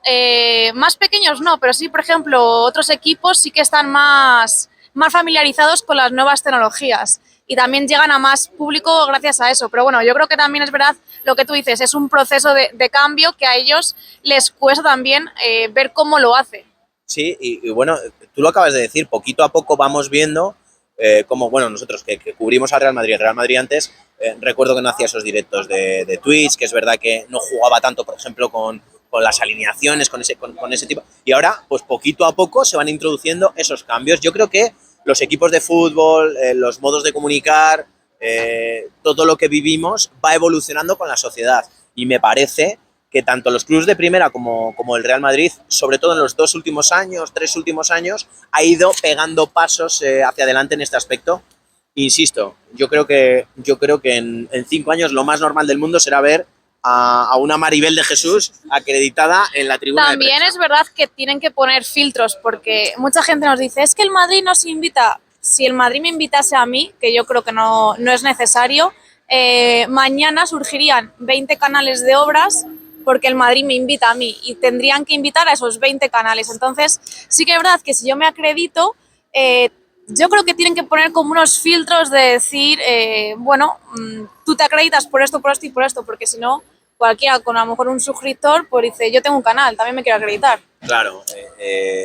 más pequeños no, pero sí, por ejemplo, otros equipos sí que están más familiarizados con las nuevas tecnologías y también llegan a más público gracias a eso. Pero bueno, yo creo que también es verdad lo que tú dices, es un proceso de cambio que a ellos les cuesta también ver cómo lo hace. sí, y bueno, tú lo acabas de decir, poquito a poco vamos viendo cómo, bueno, nosotros que cubrimos al Real Madrid, el Real Madrid antes, recuerdo que no hacía esos directos de Twitch, que es verdad que no jugaba tanto, por ejemplo, con las alineaciones, con ese tipo, y ahora, pues poquito a poco se van introduciendo esos cambios. Yo creo que los equipos de fútbol, los modos de comunicar, todo lo que vivimos va evolucionando con la sociedad, y me parece que tanto los clubes de primera como el Real Madrid, sobre todo en los 2 últimos años, 3 últimos años, ha ido pegando pasos hacia adelante en este aspecto. Insisto, yo creo que en 5 años lo más normal del mundo será ver a una Maribel de Jesús acreditada en la tribuna También de prensa. es verdad que tienen que poner filtros porque mucha gente nos dice, es que el Madrid nos invita. Si el Madrid me invitase a mí, que yo creo que no es necesario, mañana surgirían 20 canales de obras porque el Madrid me invita a mí y tendrían que invitar a esos 20 canales. Entonces, sí que es verdad que si yo me acredito, yo creo que tienen que poner como unos filtros de decir, bueno, tú te acreditas por esto y por esto, porque si no, cualquiera con a lo mejor un suscriptor, pues dice, yo tengo un canal, también me quiero acreditar. Claro,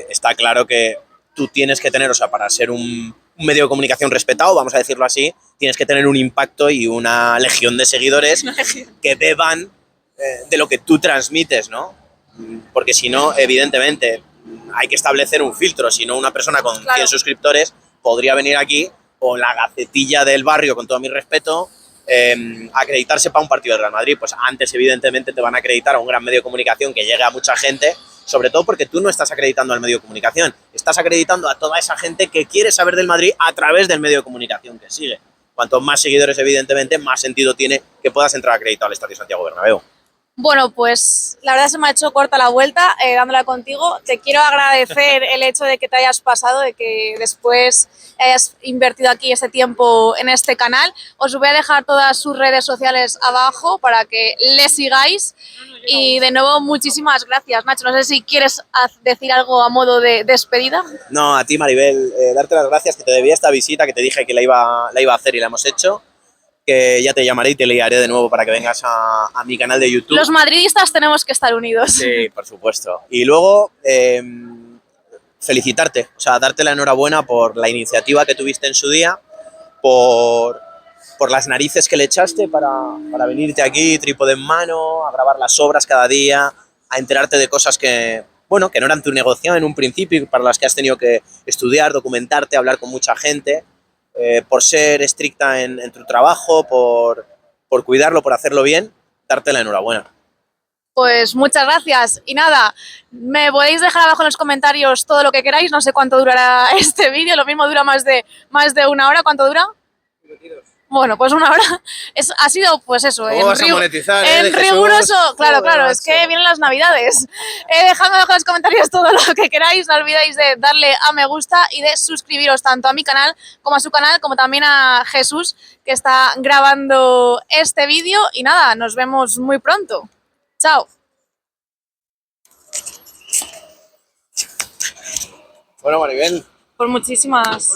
está claro que tú tienes que tener, o sea, para ser un medio de comunicación respetado, vamos a decirlo así, tienes que tener un impacto y una legión de seguidores que beban de lo que tú transmites, ¿no? Porque si no, evidentemente, hay que establecer un filtro, si no una persona con 100 suscriptores podría venir aquí, o la gacetilla del barrio, con todo mi respeto, acreditarse para un partido del Real Madrid. Pues antes, evidentemente, te van a acreditar a un gran medio de comunicación que llegue a mucha gente, sobre todo porque tú no estás acreditando al medio de comunicación, estás acreditando a toda esa gente que quiere saber del Madrid a través del medio de comunicación que sigue. Cuanto más seguidores, evidentemente, más sentido tiene que puedas entrar acreditado al Estadio Santiago Bernabéu. Bueno, pues la verdad se me ha hecho corta la vuelta dándola contigo. Te quiero agradecer el hecho de que te hayas pasado, de que después hayas invertido aquí ese tiempo en este canal. Os voy a dejar todas sus redes sociales abajo para que le sigáis. Y de nuevo, muchísimas gracias, Nacho. No sé si quieres decir algo a modo de despedida. No, a ti, Maribel, darte las gracias, que te debía esta visita, que te dije que la iba a hacer y la hemos hecho. Que ya te llamaré y te liaré de nuevo para que vengas a mi canal de YouTube. Los madridistas tenemos que estar unidos. Sí, por supuesto. Y luego, felicitarte, o sea, darte la enhorabuena por la iniciativa que tuviste en su día, por las narices que le echaste para venirte aquí, trípode en mano, a grabar las obras cada día, a enterarte de cosas que, bueno, que no eran tu negocio en un principio y para las que has tenido que estudiar, documentarte, hablar con mucha gente. Por ser estricta en tu trabajo, por cuidarlo, por hacerlo bien, darte la enhorabuena. Pues muchas gracias. Y nada, me podéis dejar abajo en los comentarios todo lo que queráis. No sé cuánto durará este vídeo. Lo mismo dura más de 1 hora. ¿Cuánto dura? Bueno, pues 1 hora. Ha sido, pues eso. ¿Cómo vas a monetizar, en riguroso. Claro, es que vienen las navidades. Dejadme abajo en los comentarios todo lo que queráis. No olvidéis de darle a me gusta y de suscribiros tanto a mi canal como a su canal, como también a Jesús, que está grabando este vídeo. Y nada, nos vemos muy pronto. Chao. Bueno, Maribel. Por muchísimas.